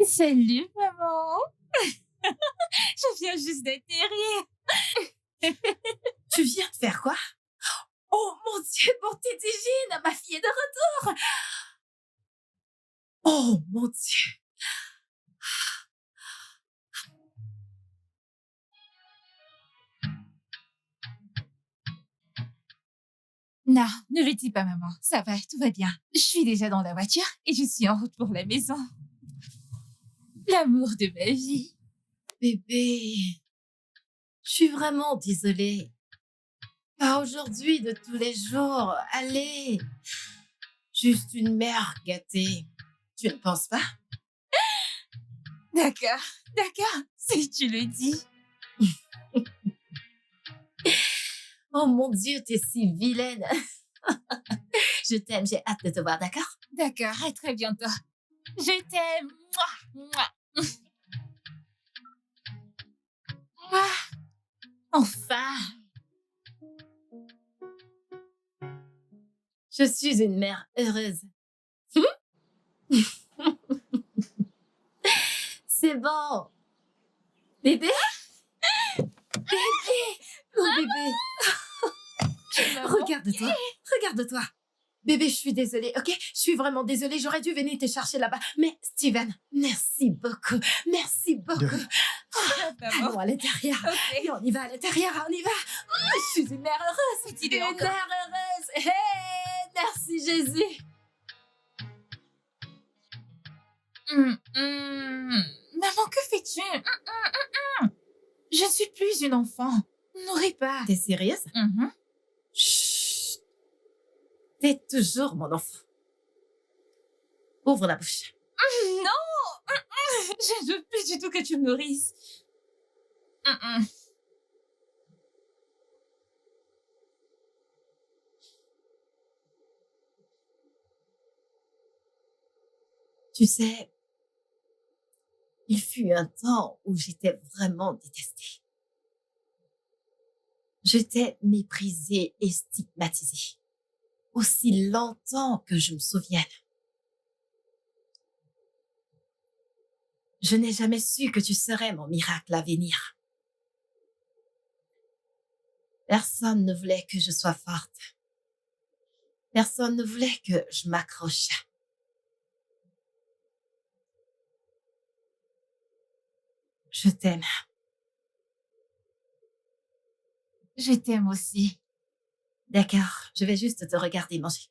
Salut, maman. Je viens juste d'atterrir. Tu viens de faire quoi? Oh mon Dieu, mon Tétigine, ma fille est de retour. Oh mon Dieu. Non, ne le dis pas, maman. Ça va, tout va bien. Je suis déjà dans la voiture et je suis en route pour la maison. L'amour de ma vie. Bébé, je suis vraiment désolée. Pas aujourd'hui, de tous les jours. Allez, juste une mère gâtée. Tu ne penses pas? D'accord, si tu le dis. Oh mon Dieu, t'es si vilaine. Je t'aime, j'ai hâte de te voir, d'accord? D'accord, à très bientôt. Je t'aime. Mouah, mouah. Ah, enfin. Je suis une mère heureuse. C'est bon. Bébé? Bébé! Mon bébé! Regarde-toi, regarde-toi. Bébé, je suis désolée, ok? Je suis vraiment désolée, j'aurais dû venir te chercher là-bas. Mais Steven, merci beaucoup, merci beaucoup. Allons à l'intérieur. Ok. Et on y va à l'intérieur, on y va. Je suis une mère heureuse. Cette idée Une encore. mère heureuse. Hey, merci Jésus. Maman, que fais-tu? Je ne suis plus une enfant. Nourris pas. T'es sérieuse? Chut. T'es toujours mon enfant. Ouvre la bouche. Non. Je ne veux plus du tout que tu me nourrisses. Tu sais, il fut un temps où j'étais vraiment détestée. J'étais méprisée et stigmatisée. Aussi longtemps que je me souvienne. Je n'ai jamais su que tu serais mon miracle à venir. Personne ne voulait que je sois forte. Personne ne voulait que je m'accroche. Je t'aime. Je t'aime aussi. D'accord, je vais juste te regarder manger.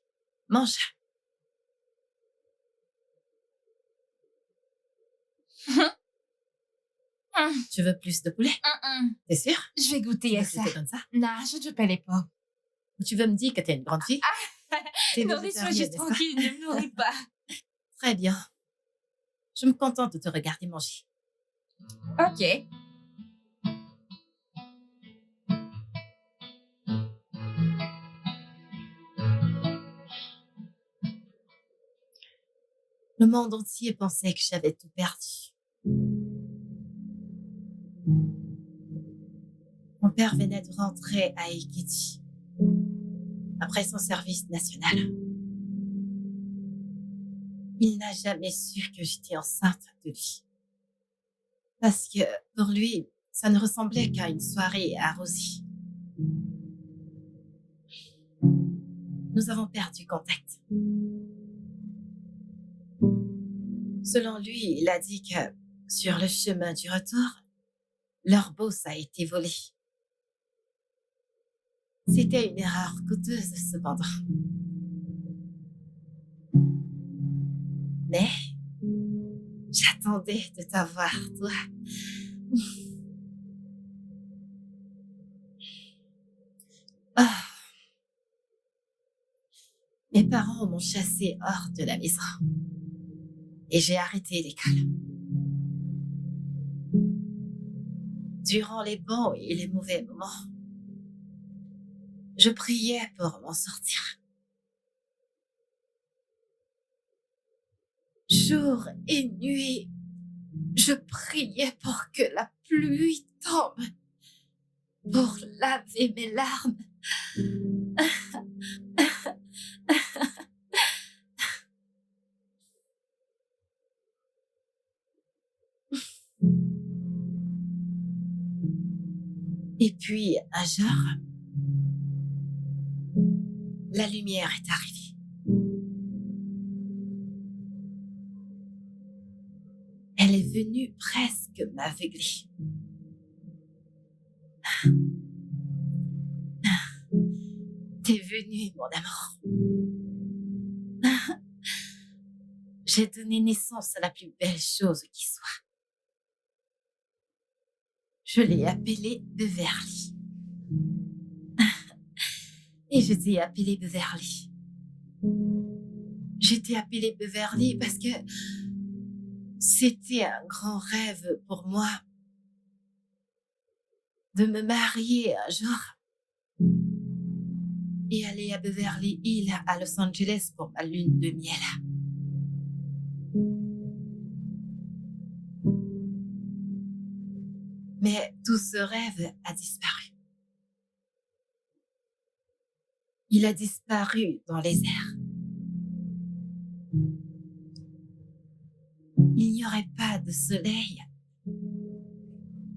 Mange. Tu veux plus de poulet? T'es sûre? Je vais Tu goûter veux à que ça. je te donne ça? Non, je ne veux pas les pommes. Ou tu veux me dire que t'es une grande fille? T'es Nourris-moi végétarienne, juste n'est-ce pas? tranquille, ne me nourris pas. Très bien. Je me contente de te regarder manger. Ok. Le monde entier pensait que j'avais tout perdu. Mon père venait de rentrer à Ekiti après son service national. Il n'a jamais su que j'étais enceinte de lui. Parce que pour lui, ça ne ressemblait qu'à une soirée arrosée. Nous avons perdu contact. Selon lui, il a dit que sur le chemin du retour, leur boss a été volé. C'était une erreur coûteuse cependant. Mais j'attendais de t'avoir, toi. Ah. Mes parents m'ont chassée hors de la maison. Et j'ai arrêté l'école. Durant les bons et les mauvais moments, je priais pour m'en sortir. Jour et nuit, je priais pour que la pluie tombe, pour laver mes larmes. Et puis, un jour, la lumière est arrivée. Elle est venue presque m'aveugler. T'es venu, mon amour. J'ai donné naissance à la plus belle chose qui soit. Je l'ai appelée Beverly. Et je t'ai appelée Beverly. Je t'ai appelée Beverly parce que c'était un grand rêve pour moi de me marier un jour et aller à Beverly Hills à Los Angeles pour ma lune de miel. Mais tout ce rêve a disparu. Il a disparu dans les airs. Il n'y aurait pas de soleil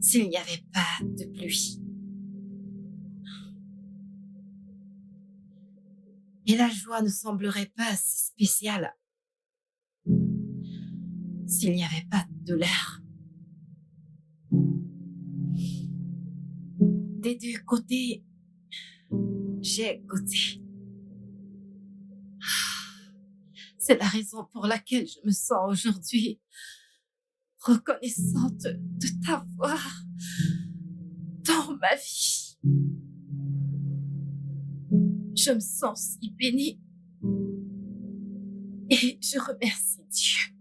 s'il n'y avait pas de pluie. Et la joie ne semblerait pas si spéciale s'il n'y avait pas de douleur. Des deux côtés, j'ai goûté. C'est la raison pour laquelle je me sens aujourd'hui reconnaissante de t'avoir dans ma vie. Je me sens si bénie et je remercie Dieu.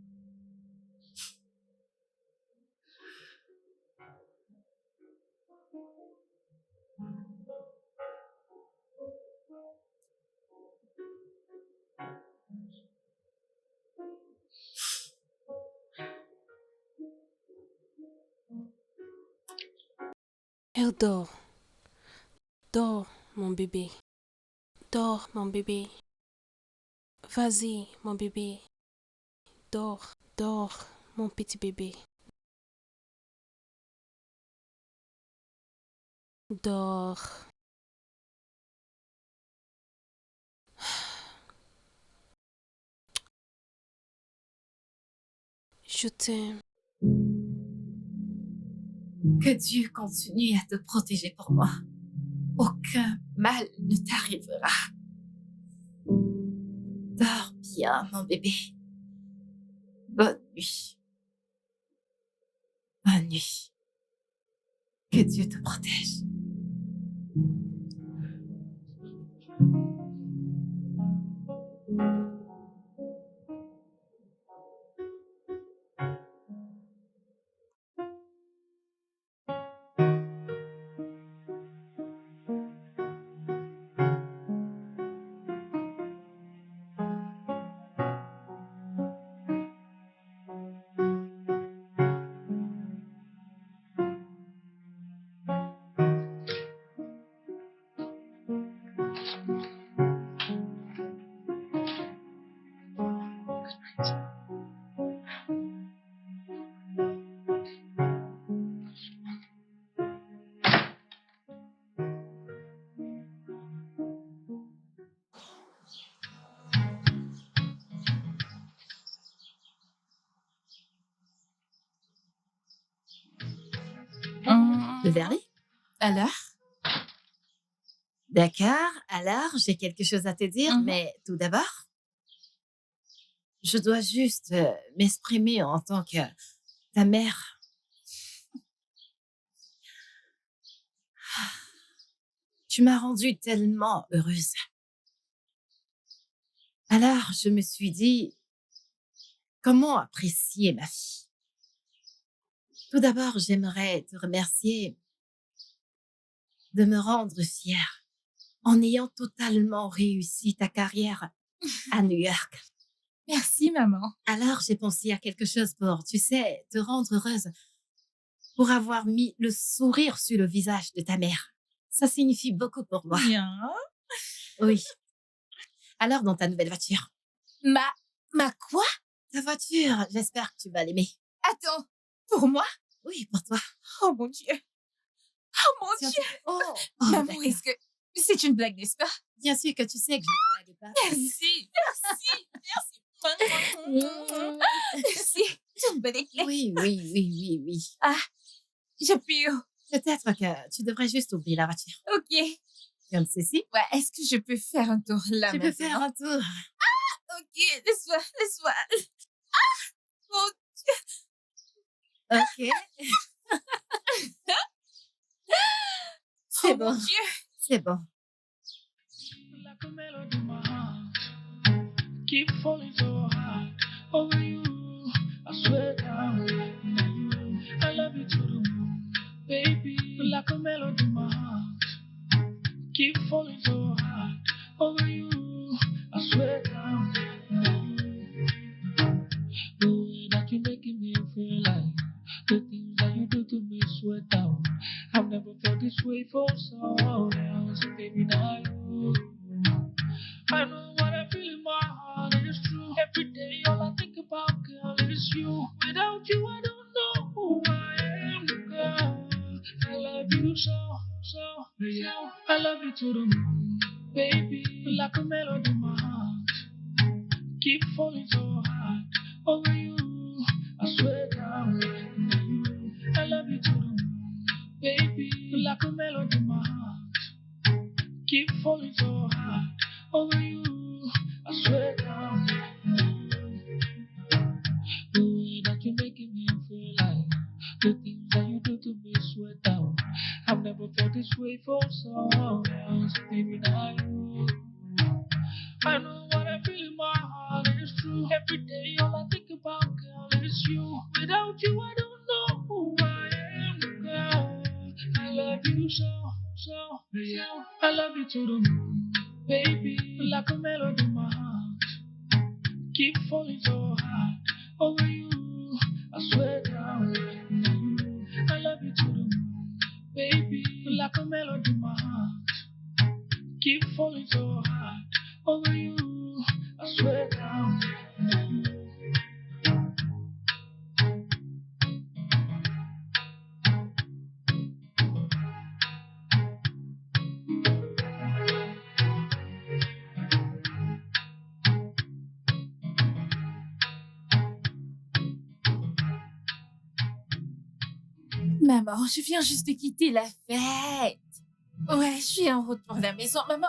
Elle dort. Dors, mon bébé. Dors, mon bébé. Vas-y, mon bébé. Dors, dors, mon petit bébé. Dors. Je t'aime. Que Dieu continue à te protéger pour moi. Aucun mal ne t'arrivera. Dors bien, mon bébé. Bonne nuit. Bonne nuit. Que Dieu te protège. Beverly? Alors? D'accord, alors j'ai quelque chose à te dire, Mhm. mais tout d'abord, je dois juste m'exprimer en tant que ta mère. Tu m'as rendue tellement heureuse. Alors, je me suis dit, comment apprécier ma fille? Tout d'abord, j'aimerais te remercier de me rendre fière en ayant totalement réussi ta carrière à New York. Merci, maman. Alors, j'ai pensé à quelque chose pour, tu sais, te rendre heureuse, pour avoir mis le sourire sur le visage de ta mère. Ça signifie beaucoup pour moi. Bien. Oui. Alors, dans ta nouvelle voiture. Ma quoi? Ta voiture, j'espère que tu vas l'aimer. Attends, pour moi? Oui, pour toi. Oh mon Dieu. Oh mon Si on Dieu! te fait- Oh, Maman, d'accord. est-ce que c'est une blague, n'est-ce pas? Bien sûr que tu sais que je ne blague pas. Merci, merci, merci. Mm. Merci, c'est une bonne éclair. Oui, oui, oui, oui, oui. J'appuie. Peut-être que tu devrais juste ouvrir la voiture. OK. Comme ceci. Ouais, est-ce que je peux faire un tour là Tu peux faire maintenant? un tour. OK, laisse-moi. Oh, Ok. C'est oh bon. mon Dieu. C'est bon. Like a melody in my heart. Keep falling so hard over you. I swear down. I love you to the moon, baby. Like a melody in my heart. Keep falling so hard over you. I swear down. The way that you're making me feel like the things that you do to me sweat down. I've never felt this way for someone else, baby. Now you. I know what I feel in my heart, it is true. Every day, all I think about, girl, is you. Without you, I don't know who I am, girl. I love you so, so, so. I love you to the moon, baby. Like a melody in my heart. Keep falling so hard over you. I swear down. I love you to the moon, baby. Like a melody in my heart. Keep falling so hard over you. I swear down. The way that you're making me feel like the things that you do to me sweat down. I've never felt this way for someone else, baby. Now you. I know what I feel in my heart is true. Every day, all I think about, girl, is you. Without you, I don't know who I am, girl. I love you so, so, so. I love you to the moon, baby. Like a melody in my heart. Keep falling so hard over you. I swear down. I love you to the moon, baby. Like a melody in my heart. Keep falling so hard over you. I swear down. Maman, je viens juste de quitter la fête. Ouais, je suis en route pour la maison. Maman,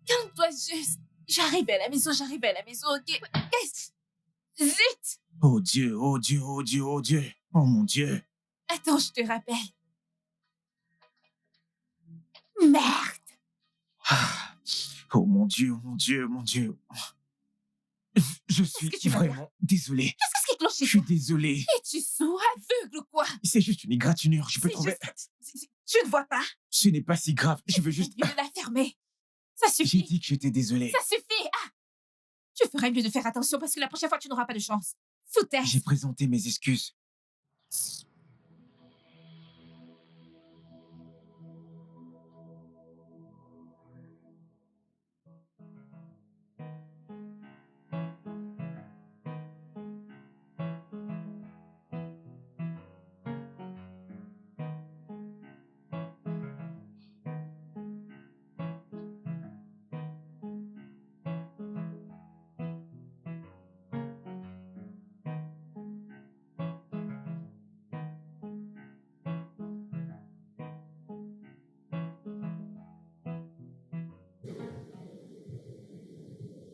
calme-toi juste. J'arrive à la maison, ok? Qu'est-ce? Zut! Oh Dieu, oh Dieu, oh Dieu, oh Dieu. Oh mon Dieu. Attends, je te rappelle. Merde! Ah. Oh mon Dieu, mon Dieu, mon Dieu. Je suis que tu vas vraiment désolé. Qu'est-ce qui cloche Je chez suis toi? désolé. Es-tu sourd, aveugle ou quoi? C'est juste une égratignure. Je peux C'est trouver. Tu ne vois pas? Ce n'est pas si grave. Je veux juste. Mieux de la fermer. Ça J'ai suffit. dit que j'étais désolé. Ça suffit. Ah! Tu ferais mieux de faire attention parce que la prochaine fois, tu n'auras pas de chance. Foutaise. J'ai présenté mes excuses.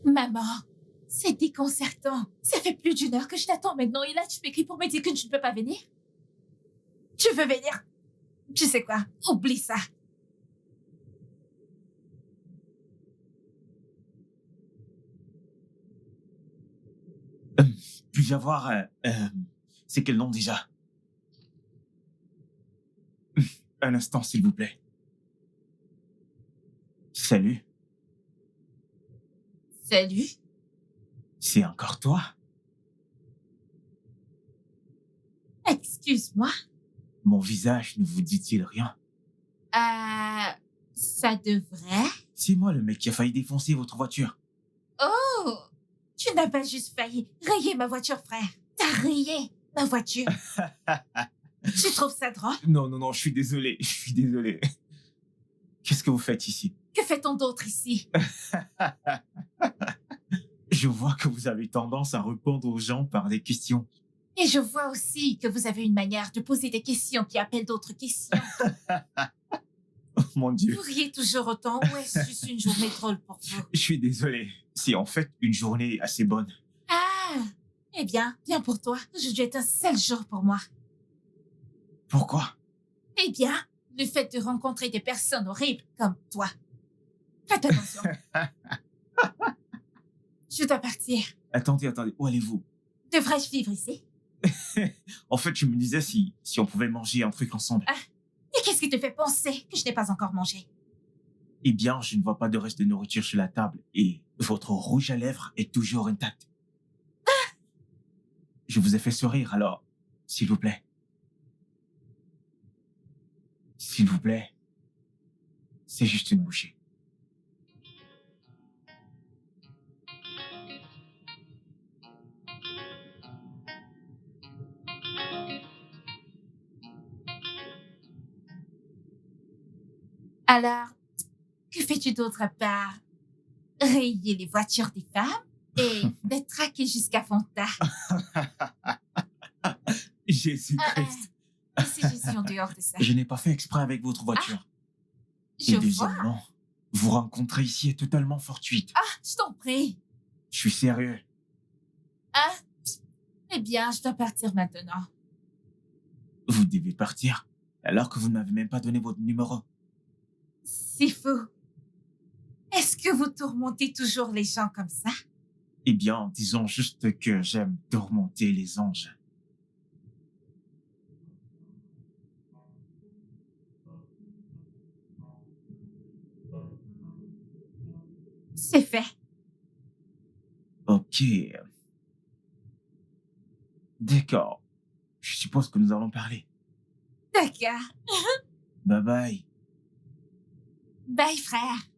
Maman, c'est déconcertant. Ça fait plus d'1 heure que je t'attends maintenant et là, tu m'écris pour me dire que tu ne peux pas venir? Tu veux venir? Tu sais quoi? Oublie ça. Puis-je avoir. C'est quel nom déjà? Un instant, s'il vous plaît. Salut. Salut. C'est encore toi? Excuse-moi. Mon visage ne vous dit-il rien? Ça devrait. C'est moi le mec qui a failli défoncer votre voiture. Oh, tu n'as pas juste failli rayer ma voiture, frère. T'as rayé ma voiture. Tu trouves ça drôle? Non, non, non, je suis désolé. Je suis désolé. Qu'est-ce que vous faites ici? Que fait-on d'autre ici? Je vois que vous avez tendance à répondre aux gens par des questions. Et je vois aussi que vous avez une manière de poser des questions qui appellent d'autres questions. Oh mon Dieu. Vous riez toujours autant ou est-ce juste une journée drôle pour vous? Je suis désolé. C'est en fait une journée assez bonne. Ah! Eh bien pour toi. Aujourd'hui est un seul jour pour moi. Pourquoi? Eh bien, le fait de rencontrer des personnes horribles comme toi. Faites attention. Je dois partir. Attendez, où allez-vous? Devrais-je vivre ici? En fait, je me disais si on pouvait manger un truc ensemble. Et qu'est-ce qui te fait penser que je n'ai pas encore mangé? Eh bien, je ne vois pas de reste de nourriture sur la table et votre rouge à lèvres est toujours intact. Je vous ai fait sourire, alors, s'il vous plaît. S'il vous plaît. C'est juste une bouchée. Alors, que fais-tu d'autre à part rayer les voitures des femmes et les traquer jusqu'à Fonta? Jésus-Christ. C'est Jésus en dehors de ça. Je n'ai pas fait exprès avec votre voiture. Je Et vois. deuxièmement, vous rencontrer ici est totalement fortuite. Je t'en prie. Je suis sérieux. Eh bien, je dois partir maintenant. Vous devez partir, alors que vous ne m'avez même pas donné votre numéro. C'est fou. Est-ce que vous tourmentez toujours les gens comme ça? Eh bien, disons juste que j'aime tourmenter les anges. C'est fait. Ok. D'accord. Je suppose que nous allons parler. D'accord. Bye bye. Bye, frère.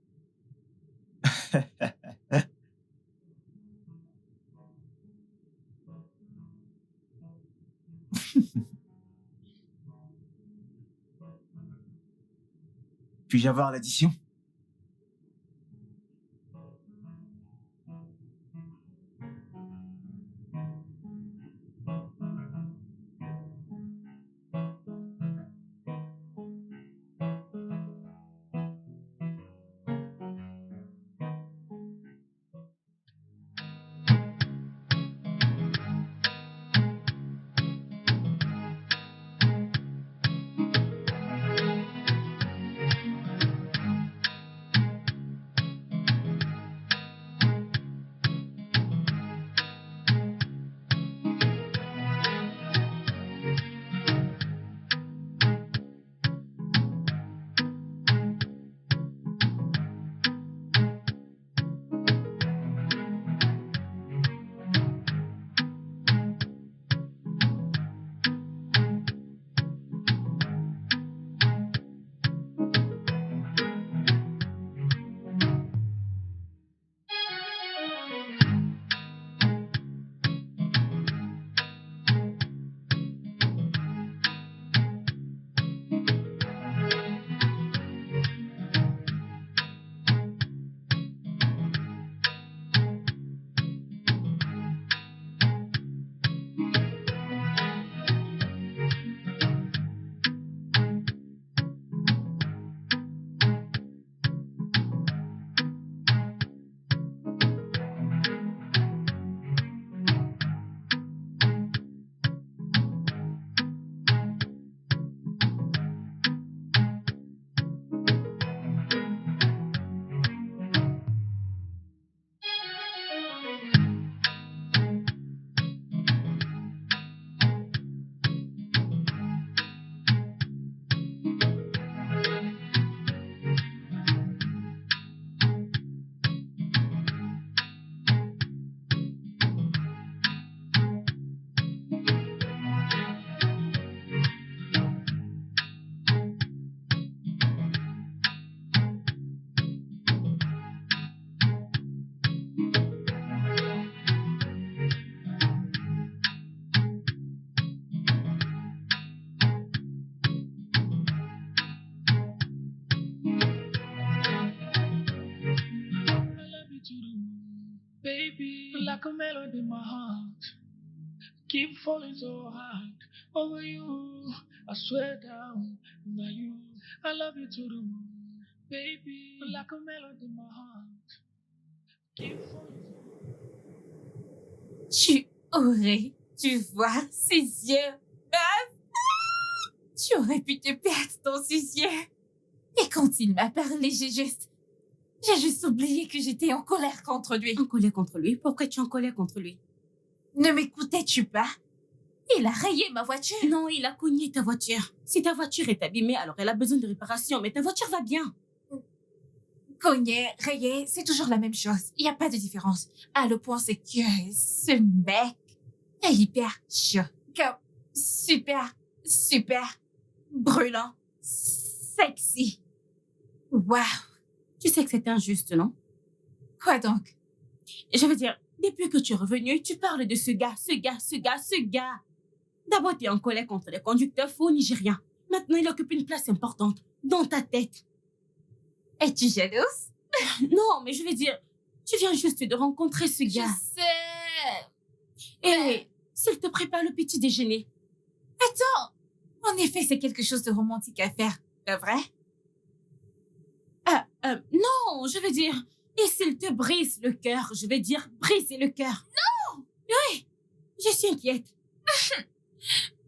Puis-je avoir l'addition? like a melody in my heart. Keep falling so hard over you. I swear down, now you. I love you to the moon, baby. Like a melody in my heart. Keep falling. Tu aurais dû voir ses yeux. Ah! Tu aurais pu te perdre dans ses yeux. Et quand il m'a parlé, j'ai juste oublié que j'étais en colère contre lui. En colère contre lui? Pourquoi tu es en colère contre lui? Ne m'écoutais-tu pas? Il a rayé ma voiture. Non, il a cogné ta voiture. Si ta voiture est abîmée, alors elle a besoin de réparation, mais ta voiture va bien. Cogné, rayé, c'est toujours la même chose. Il n'y a pas de différence. Ah, le point, c'est que ce mec est hyper chaud. Comme super brûlant, sexy. Waouh. Tu sais que c'est injuste, non? Quoi donc? Je veux dire, depuis que tu es revenu, tu parles de ce gars. D'abord, tu es en colère contre les conducteurs faux nigériens. Maintenant, il occupe une place importante dans ta tête. Es-tu jalouse? Non, mais je veux dire, tu viens juste de rencontrer ce Je gars. sais. Et s'il te prépare le petit déjeuner. Attends. En effet, c'est quelque chose de romantique à faire. Pas vrai? Non, je veux dire, et s'il te brise le cœur, je veux dire, briser le cœur. Non! Oui, je suis inquiète.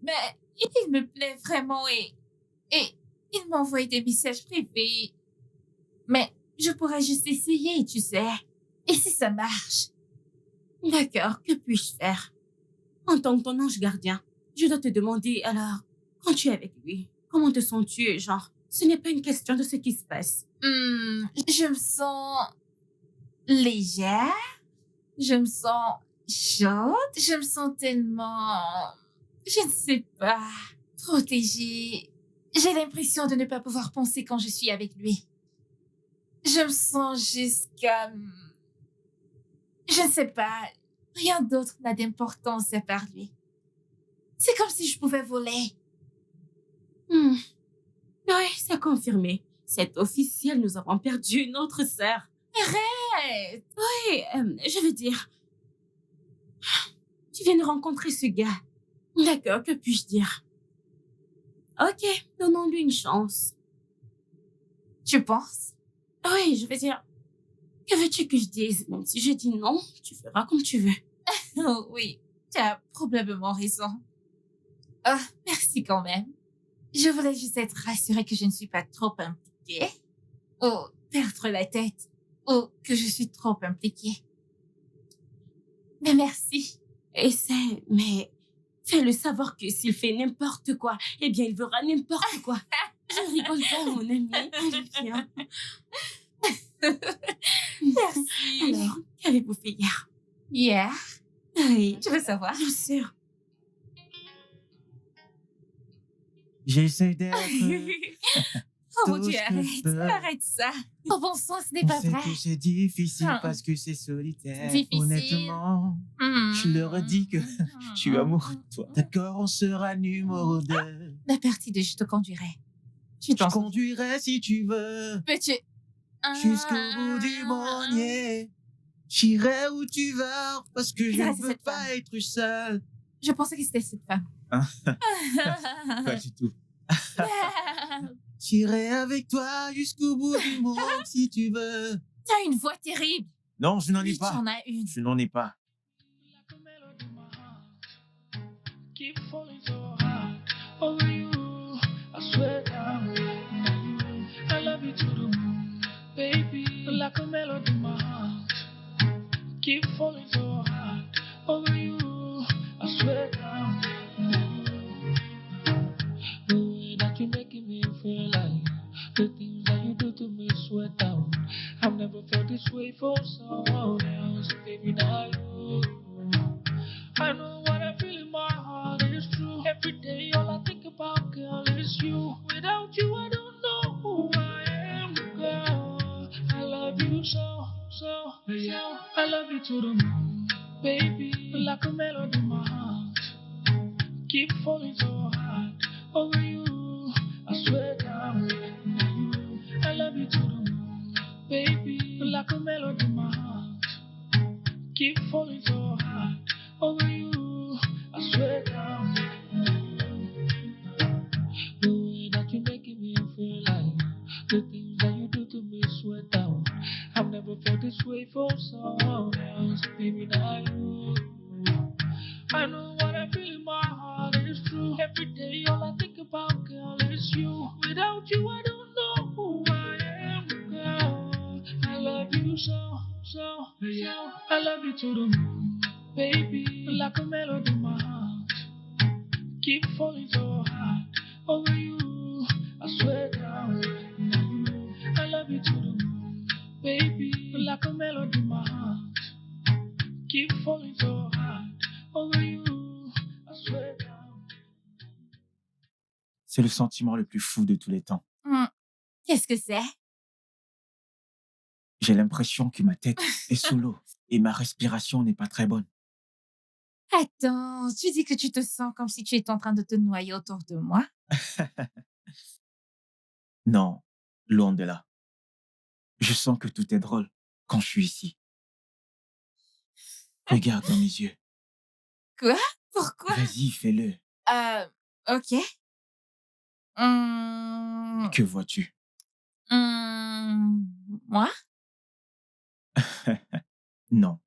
Mais il me plaît vraiment et il m'envoie des messages privés. Mais je pourrais juste essayer, tu sais. Et si ça marche? D'accord, que puis-je faire? En tant que ton ange gardien, je dois te demander, alors, quand tu es avec lui, comment te sens-tu? Genre, ce n'est pas une question de ce qui se passe. Je me sens légère. Je me sens chaude. Je me sens tellement... Je ne sais pas. Protégée. J'ai l'impression de ne pas pouvoir penser quand je suis avec lui. Je me sens juste comme... Je ne sais pas. Rien d'autre n'a d'importance à part lui. C'est comme si je pouvais voler. Oui, c'est confirmé. C'est officiel, nous avons perdu notre sœur. Arrête! Oui, je veux dire... Tu viens de rencontrer ce gars. D'accord, que puis-je dire? Ok, donnons-lui une chance. Tu penses? Oui, je veux dire... Que veux-tu que je dise? Même si je dis non, tu feras comme tu veux. Oh oui, tu as probablement raison. Oh, merci quand même. Je voulais juste être rassurée que je ne suis pas trop impliquée. Ou perdre la tête. Ou que je suis trop impliquée. Mais merci. Essaie, mais fais-le savoir que s'il fait n'importe quoi, eh bien, il verra n'importe quoi. Je rigole pas, mon ami. Allez, viens. Merci. Alors, qu'avez-vous fait hier? Hier? Oui, Tu veux savoir? bien sûr. J'essaie d'être... Oh mon tout Dieu, ce que je peux. arrête ça. Oh bon sang, ce n'est On pas sait vrai. que c'est difficile Ah. parce que c'est solitaire. Difficile. Honnêtement, je leur ai dit que je suis amoureux de toi. D'accord, on sera numéro 2. La partie de je te conduirai. Tu Je t'en conduirai si tu veux, peux-tu... jusqu'au bout du monde. J'irai où tu vas parce que je Ça, ne c'est veux cette pas être seul. Je pensais que c'était cette femme. Pas du tout. J'irai avec toi jusqu'au bout du monde si tu veux. T'as une voix terrible. Non, je n'en ai Oui, tu pas. en as une. Je n'en ai pas. Like a melody in my heart. Keep falling so hard over you. I swear down. I love you to the moon, baby. Like a melody in my heart. Keep falling so hard over you. I swear down. The way that you're making me feel like the things that you do to me sweat down. I've never felt this way for someone else, baby. Now you. I know what I feel in my heart is true. Every day, all I think about, girl, is you. Without you, I don't know who I am, girl. I love you so. I love you to the moon, baby. Like a melody in my heart. Keep falling so hard over you. I swear down. I love you to the moon, baby. Like a melody in my heart. Keep keep falling so hard over you. I swear down. The way that you're making me feel like the things that you do to me sweat down. I've never felt this way for someone else, baby, not you. I know what I feel in my heart is true. Every day all I think about, girl, is you. Without you, I don't know who I am, girl. I love you so, so, so. I love you to the moon, baby. Like a melody in my heart. Keep falling so hard over you. I swear down. I love you to the moon, baby. Like a melody in my heart. Keep falling so hard over you. I swear down. C'est le sentiment le plus fou de tous les temps. Qu'est-ce que c'est? J'ai l'impression que ma tête est sous l'eau et ma respiration n'est pas très bonne. Attends, tu dis que tu te sens comme si tu étais en train de te noyer autour de moi? Non, loin de là. Je sens que tout est drôle quand je suis ici. Regarde dans mes yeux. Quoi? Pourquoi? Vas-y, fais-le. Ok. Que vois-tu? Moi? Non.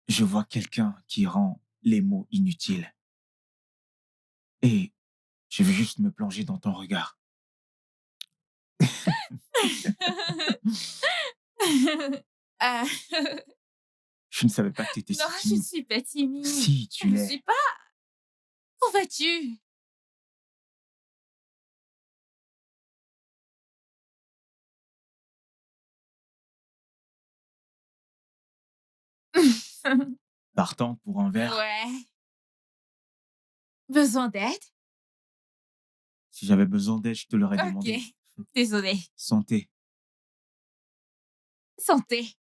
Je vois quelqu'un qui rend les mots inutiles. Et je veux juste me plonger dans ton regard. Euh, Je ne savais pas que tu étais si non, je ne timide. suis pas timide. Si, tu Je ne l'es. suis pas. Où vas-tu? Partante pour un verre. Ouais. Besoin d'aide? Si j'avais besoin d'aide, je te l'aurais demandé. Ok. Désolée. Santé. Santé.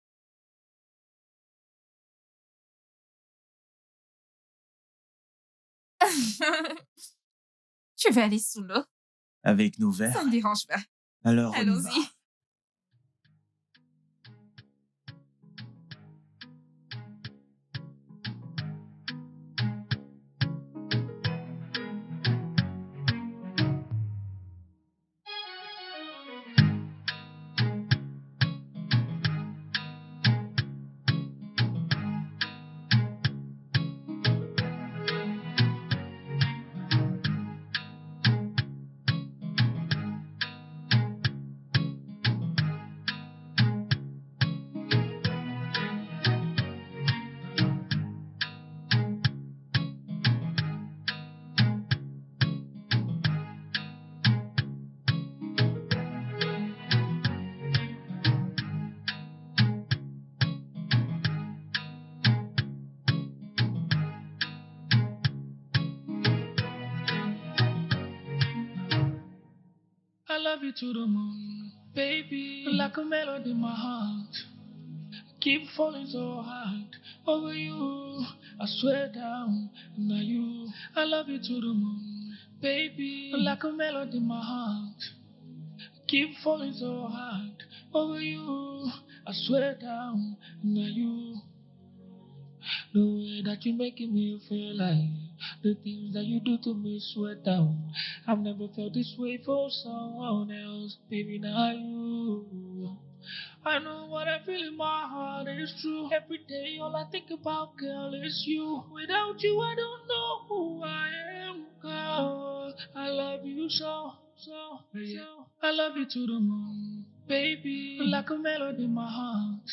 Tu veux aller sous l'eau? Avec nos verres. Ça ne me dérange pas. Alors, on y va. Allons-y. I love you to the moon, baby. Like a melody in my heart. Keep falling so hard over you. I swear down, now you. I love you to the moon, baby. Like a melody in my heart. Keep falling so hard over you. I swear down, now you. The way that you're making me feel like the things that you do to me sweat down. I've never felt this way for someone else, baby, not you. I know what I feel in my heart is true. Every day all I think about, girl, is you. Without you, I don't know who I am, girl. I love you so, so, so. I love you to the moon, baby. Like a melody in my heart.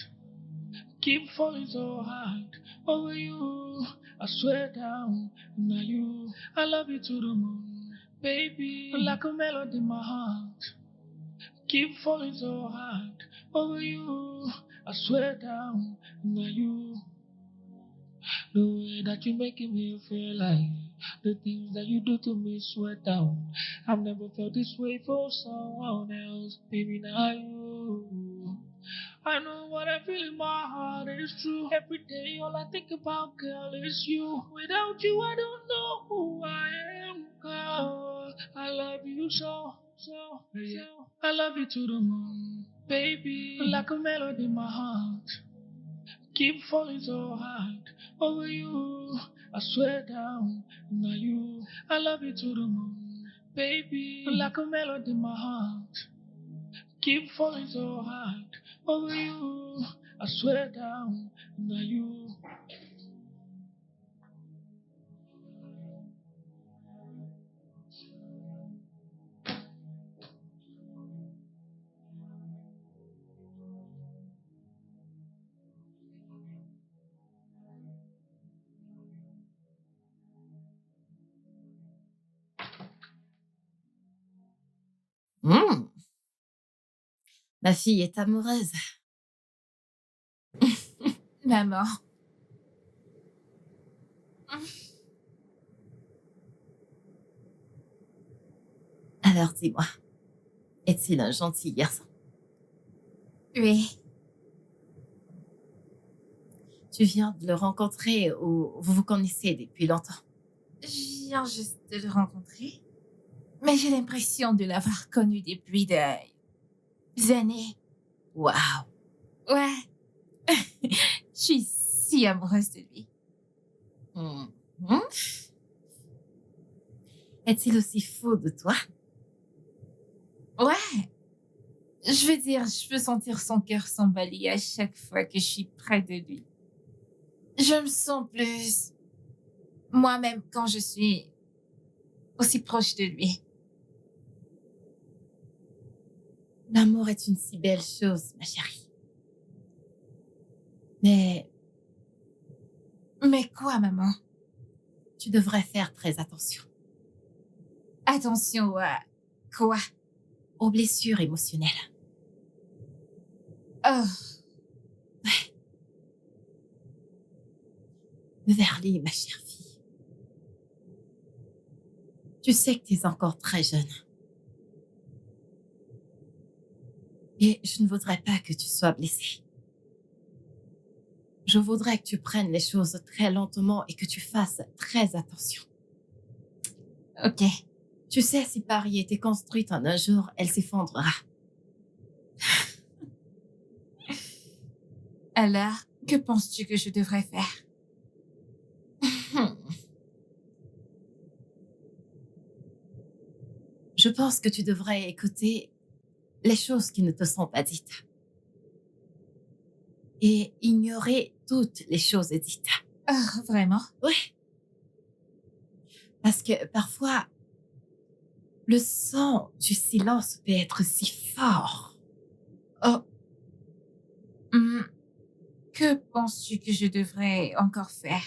Keep falling so hard over you. I swear down, now you. I love you to the moon, baby. Like a melody in my heart. Keep falling so hard over you. I swear down, now you. The way that you're making me feel like the things that you do to me sweat down. I've never felt this way for someone else, baby, not you. I know what I feel in my heart is true. Every day all I think about, girl, is you. Without you, I don't know who I am, girl. I love you so, so, so. I love you to the moon, baby. Like a melody in my heart. Keep falling so hard over you. I swear down, now you. I love you to the moon, baby, like a melody in my heart. Keep falling so hard over you. I swear down, now you. Hmm, ma fille est amoureuse. Maman. Alors dis-moi, est-il un gentil garçon? Oui. Tu viens de le rencontrer ou vous vous connaissez depuis longtemps? Je viens juste de le rencontrer. Mais j'ai l'impression de l'avoir connu depuis des années. Waouh! Ouais. Je suis si amoureuse de lui. Mhm. Est-il aussi fou de toi? Ouais. Je veux dire, je peux sentir son cœur s'emballer à chaque fois que je suis près de lui. Je me sens plus moi-même quand je suis aussi proche de lui. L'amour est une si belle chose, ma chérie. Mais Mais quoi, maman? tu devrais faire très attention Attention à quoi? aux blessures émotionnelles. Oh, Verly, ma chère fille, tu sais que tu es encore très jeune. Et je ne voudrais pas que tu sois blessée. Je voudrais que tu prennes les choses très lentement et que tu fasses très attention. ok. Tu sais, si Paris était construite en un jour, elle s'effondrera. Alors, que penses-tu que je devrais faire? Je pense que tu devrais écouter les choses qui ne te sont pas dites et ignorer toutes les choses dites. Oh, vraiment? Oui. Parce que parfois, le son du silence peut être si fort. Oh. Hmm. Que penses-tu que je devrais encore faire?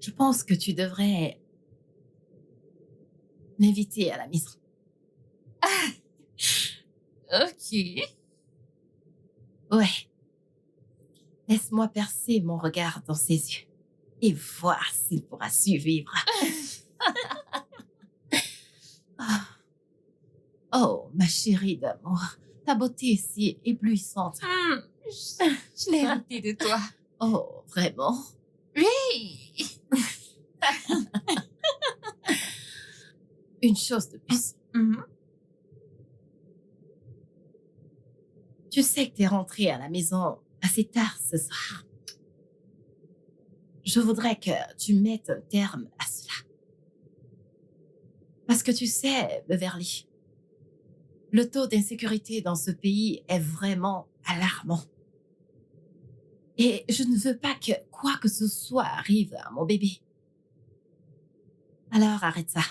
Je pense que tu devrais m'inviter à la maison. Ok. Ouais. Laisse-moi percer mon regard dans ses yeux et voir s'il pourra survivre. Ah. Oh, ma chérie d'amour, ta beauté est si éblouissante. Hmm. Je l'ai hérité de toi. Oh, vraiment? Oui. Une chose de plus. Mhm. Tu sais que t'es rentrée à la maison assez tard ce soir. Je voudrais que tu mettes un terme à cela. Parce que tu sais, Beverly, le taux d'insécurité dans ce pays est vraiment alarmant. Et je ne veux pas que quoi que ce soit arrive à mon bébé. Alors arrête ça,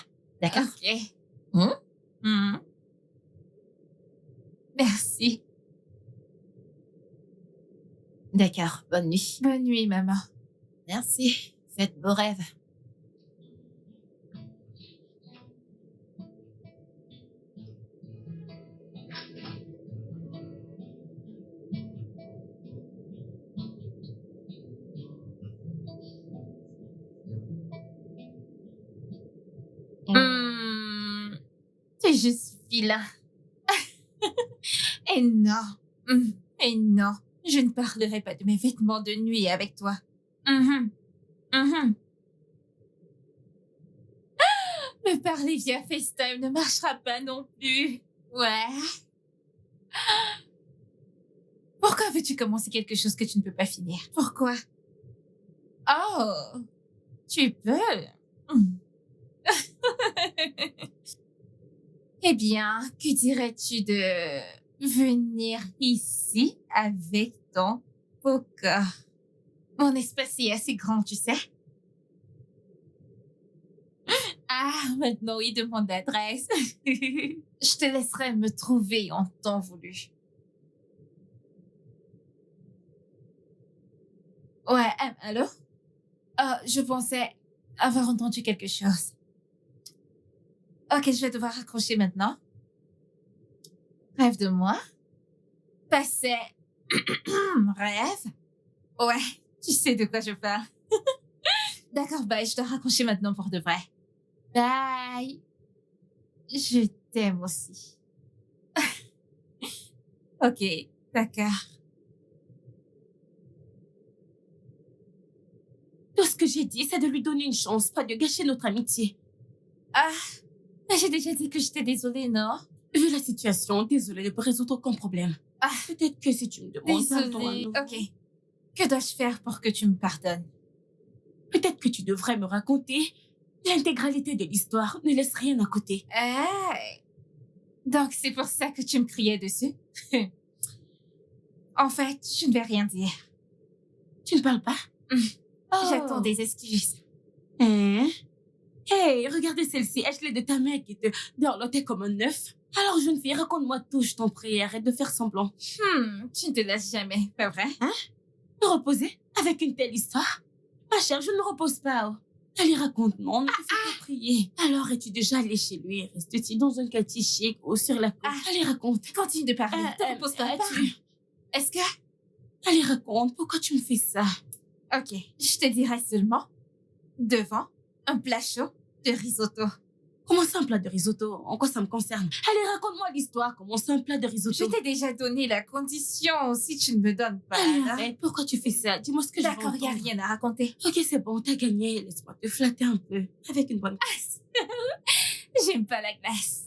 d'accord? Ok. Hein? Mhm. Merci. D'accord, bonne nuit. Bonne nuit, maman. Merci, faites beaux rêves. C'est juste vilain. Et non. Et non. Je ne parlerai pas de mes vêtements de nuit avec toi. Mhm. Mhm. Me parler via FaceTime ne marchera pas non plus. Ouais. Pourquoi veux-tu commencer quelque chose que tu ne peux pas finir? Pourquoi? Oh, tu peux. Hmm. Eh bien, que dirais-tu de venir ici avec ton poker? Mon espace est assez grand, tu sais. Ah, maintenant, oui, demande l'adresse. Je te laisserai me trouver en temps voulu. Ouais, allô? Je pensais avoir entendu quelque chose. Ok, je vais devoir raccrocher maintenant. Rêve de moi. Passé. Rêve. Ouais, tu sais de quoi je parle. D'accord, bye, je dois raccrocher maintenant pour de vrai. Bye. Je t'aime aussi. Ok, d'accord. Tout ce que j'ai dit, c'est de lui donner une chance, pas de gâcher notre amitié. Ah, mais j'ai déjà dit que j'étais désolée, non? Vu la situation, désolée, ne peux résoudre aucun problème. Ah, Peut-être que si tu me demandes, désolée. Ok. Que dois-je faire pour que tu me pardonnes? Peut-être que tu devrais me raconter l'intégralité de l'histoire. Ne laisse rien à côté. Hey. Donc, c'est pour ça que tu me criais dessus? En fait, je ne vais rien dire. Tu ne parles pas? J'attends des excuses. Hein? Hey, regardez celle-ci. Ashley de ta mère qui te dorlotait comme un œuf. Alors, jeune fille, raconte-moi tout, je t'en prie. Arrête de faire semblant. Tu ne te laisses jamais, pas vrai? Me reposer avec une telle histoire? Ma chère, je ne me repose pas. Oh. Allez, raconte-moi, on ne te fait pas prier. Alors, es-tu déjà allé chez lui? Restes-tu dans un quartier chic ou sur la côte? Allez, raconte. Continue de parler. Ne te repose pas. Est-ce que... Allez, raconte. Pourquoi tu me fais ça? Ok, je te dirai seulement devant un plat chaud de risotto. Comment ça, un plat de risotto? En quoi ça me concerne? Allez, raconte-moi l'histoire. Comment ça, un plat de risotto? Je t'ai déjà donné la condition si tu ne me donnes pas. Allez, hein? arrête. Pourquoi tu fais ça? Dis-moi ce que je veux D'accord, il n'y a entendre. rien à raconter. Ok, c'est bon, t'as gagné. Laisse-moi te flatter un peu. Avec une bonne glace. J'aime pas la glace.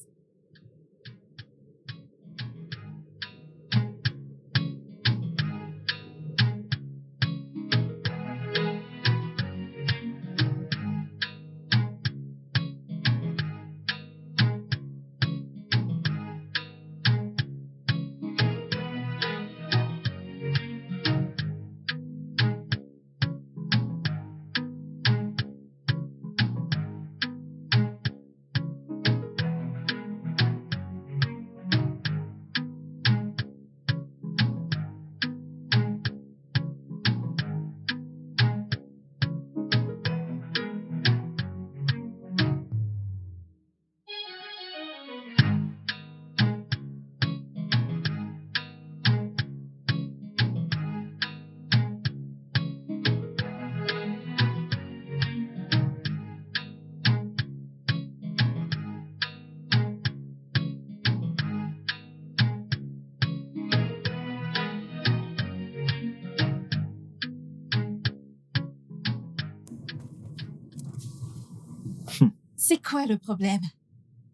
C'est quoi le problème?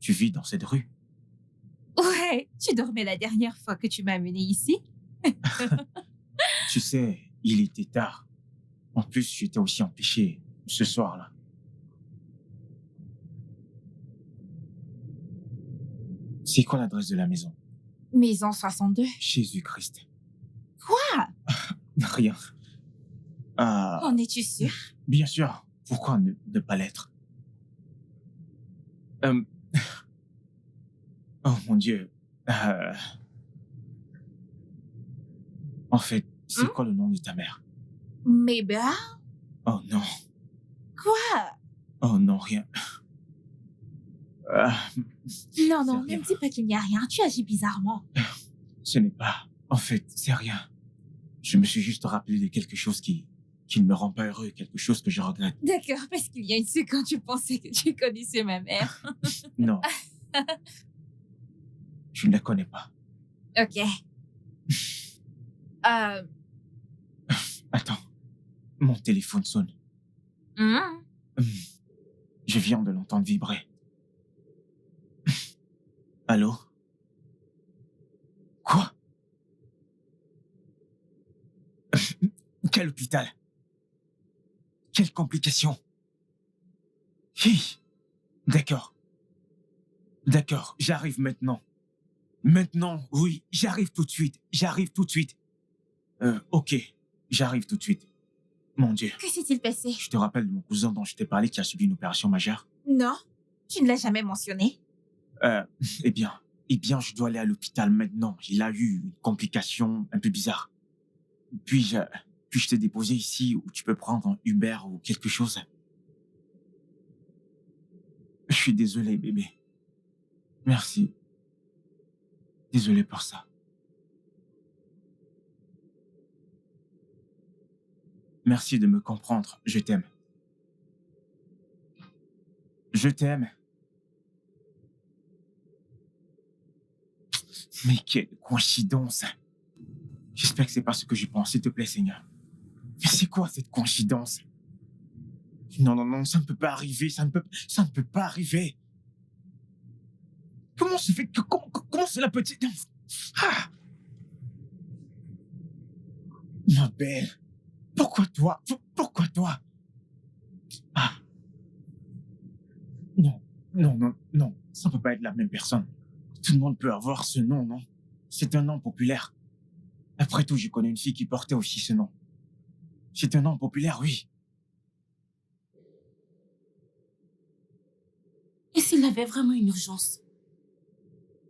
Tu vis dans cette rue? Ouais, tu dormais la dernière fois que tu m'as amené ici? Tu sais, il était tard. En plus, j'étais aussi empêché ce soir-là. C'est quoi l'adresse de la maison? Maison 62. Jésus-Christ. Quoi? Rien. Ah, En es-tu sûr? bien sûr. Pourquoi ne pas l'être? Oh mon Dieu. En fait, c'est quoi le nom de ta mère? Mabel? Oh non. Quoi? Oh non, rien. Non, non, C'est ne me dis pas qu'il n'y a rien. Tu agis bizarrement. Ce n'est pas... En fait, c'est rien. Je me suis juste rappelé de quelque chose qui ne me rend pas heureux, quelque chose que je regrette. D'accord, parce qu'il y a une seconde, tu pensais que tu connaissais ma mère. Non. Je ne la connais pas. Ok. Attends. Mon téléphone sonne. Je viens de l'entendre vibrer. Allô? Quoi? Quel hôpital? Quelles complications? Hi. D'accord. D'accord, j'arrive maintenant. Maintenant, oui, j'arrive tout de suite. J'arrive tout de suite. Ok, j'arrive tout de suite. Mon Dieu. Que s'est-il passé? Je te rappelle de mon cousin dont je t'ai parlé qui a subi une opération majeure? Non, tu ne l'as jamais mentionné. Eh bien, je dois aller à l'hôpital maintenant. Il a eu une complication un peu bizarre. Puis-je te déposer ici où tu peux prendre un Uber ou quelque chose? Je suis désolé, bébé. Merci. Désolé pour ça. Merci de me comprendre. Je t'aime. Je t'aime. Mais quelle coïncidence. J'espère que c'est pas ce que je pense, s'il te plaît, Seigneur. Mais c'est quoi cette coïncidence? Non, non, non, ça ne peut pas arriver, ça ne peut pas arriver. Comment se fait que, comment cela peut... Ah! Ma belle, pourquoi toi? Pourquoi toi? Ah. Non, non, non, non, ça ne peut pas être la même personne. Tout le monde peut avoir ce nom, non? C'est un nom populaire. Après tout, je connais une fille qui portait aussi ce nom. C'est un nom populaire, oui. Et s'il avait vraiment une urgence?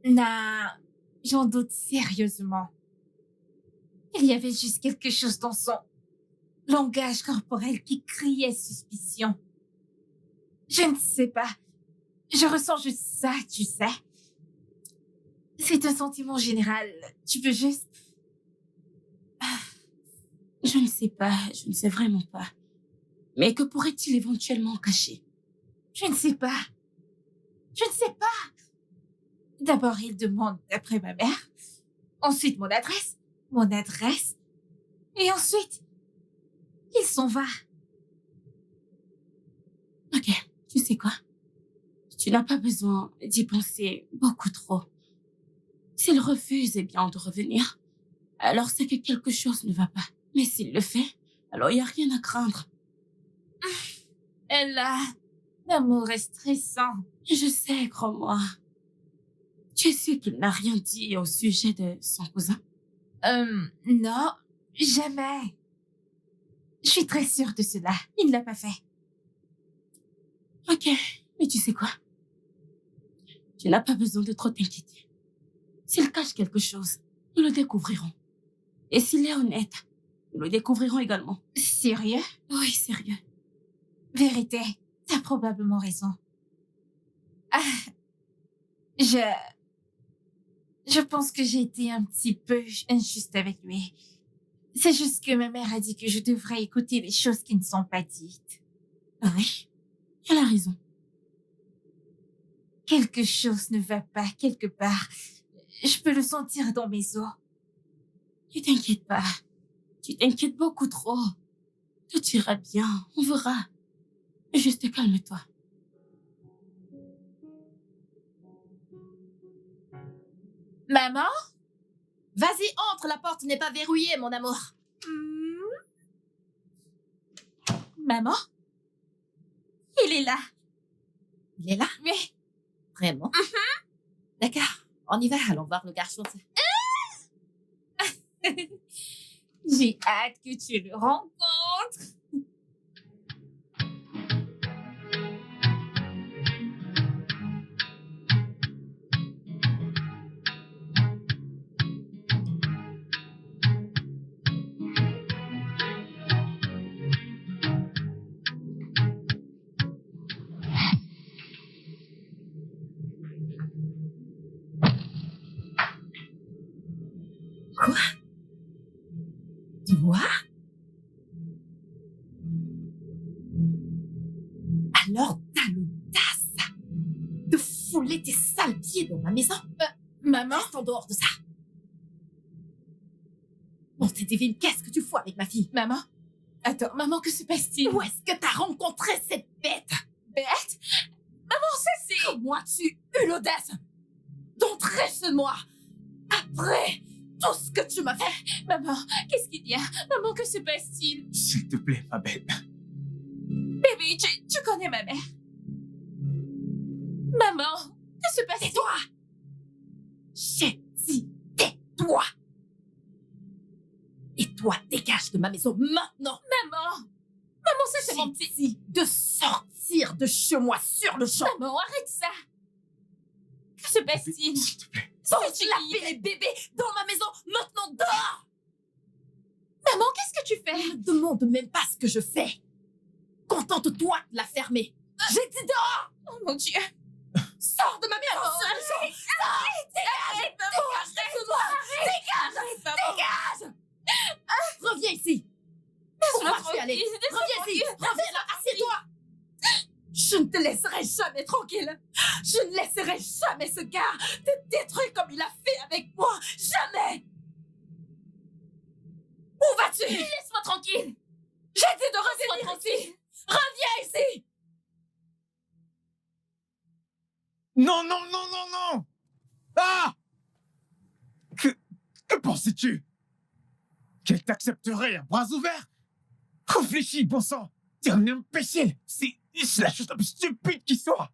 Non, j'en doute sérieusement. Il y avait juste quelque chose dans son langage corporel qui criait suspicion. Je ne sais pas. Je ressens juste ça, tu sais. C'est un sentiment général. Tu peux juste... Je ne sais pas, je ne sais vraiment pas. Mais que pourrait-il éventuellement cacher? Je ne sais pas. Je ne sais pas. D'abord, il demande après ma mère. Ensuite, mon adresse. Et ensuite, il s'en va. Ok, tu sais quoi? Tu n'as pas besoin d'y penser beaucoup trop. S'il refuse, eh bien, de revenir, alors c'est que quelque chose ne va pas. Mais s'il le fait, alors il n'y a rien à craindre. Elle a... L'amour est stressant. Je sais, crois-moi. Tu es sûr qu'il n'a rien dit au sujet de son cousin? Non, jamais. Je suis très sûre de cela. Il ne l'a pas fait. Ok, mais tu sais quoi? Tu n'as pas besoin de trop t'inquiéter. S'il cache quelque chose, nous le découvrirons. Et s'il est honnête, nous le découvrirons également. Sérieux? Oui, sérieux. Vérité, t'as probablement raison. Ah, je pense que j'ai été un petit peu injuste avec lui. C'est juste que ma mère a dit que je devrais écouter les choses qui ne sont pas dites. Ah oui, elle a raison. Quelque chose ne va pas quelque part. Je peux le sentir dans mes os. Ne t'inquiète pas. Tu t'inquiètes beaucoup trop. Tout ira bien, on verra. Juste calme-toi. Maman? Vas-y, entre, la porte n'est pas verrouillée, mon amour. Maman? Il est là. Il est là? Oui. Vraiment? D'accord, on y va, allons voir le garçon. J'ai hâte que tu le rencontres. Quoi? Toi? Alors t'as l'audace de fouler tes sales pieds dans ma maison? Maman? Reste en dehors de ça. Bon, t'es divine, qu'est-ce que tu fous avec ma fille? Maman? Attends, maman, que se passe-t-il? Où est-ce que t'as rencontré cette bête? Bête? Maman, ça c'est... Comment as-tu eu l'audace d'entrer chez moi après tout ce que tu m'as fait. Maman, qu'est-ce qu'il y a? Maman, que se passe-t-il? S'il te plaît, ma belle. Bébé, tu connais ma mère. Maman, que se passe-t-il? Tais-toi! J'ai dit, tais-toi! Et toi, dégage de ma maison maintenant! Maman! Maman, ça c'est mon J'ai petit... dit de sortir de chez moi sur le champ! Maman, arrête ça! Que se passe-t-il? S'il te plaît. C'est-tu Laver les bébés dans ma maison maintenant dehors! Maman, qu'est-ce que tu fais? Ne me demande même pas ce que je fais! Contente-toi de la fermer! J'ai dit dehors! Oh mon Dieu! Sors de ma maison sur le champ! Arrête, maman! Dégage! Dégage! Reviens ici! Où vas-tu aller? Reviens ici! Reviens là! Assieds-toi! Je ne te laisserai jamais tranquille! Je ne laisserai jamais ce gars te détruire comme il a fait avec moi! Jamais! Où vas-tu? Laisse-moi tranquille! J'ai dit de revenir ici! Reviens ici! Non, non, non, non, non! Ah! Que pensais-tu? Qu'elle t'accepterait à bras ouverts? Réfléchis, bon sang! T'es un imbécile! C'est la chose la plus stupide qui soit!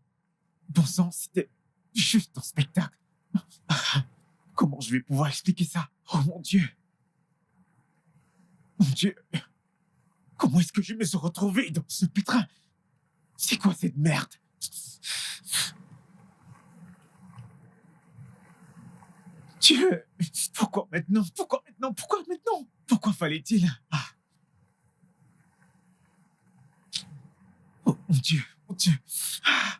Bon sang, c'était juste un spectacle. Comment je vais pouvoir expliquer ça? Oh mon Dieu! Mon Dieu! Comment est-ce que je me suis retrouvé dans ce pétrin? C'est quoi cette merde? Dieu! Pourquoi maintenant? Pourquoi maintenant? Pourquoi maintenant? Pourquoi fallait-il? Ah. Oh mon Dieu! Mon Dieu! Ah.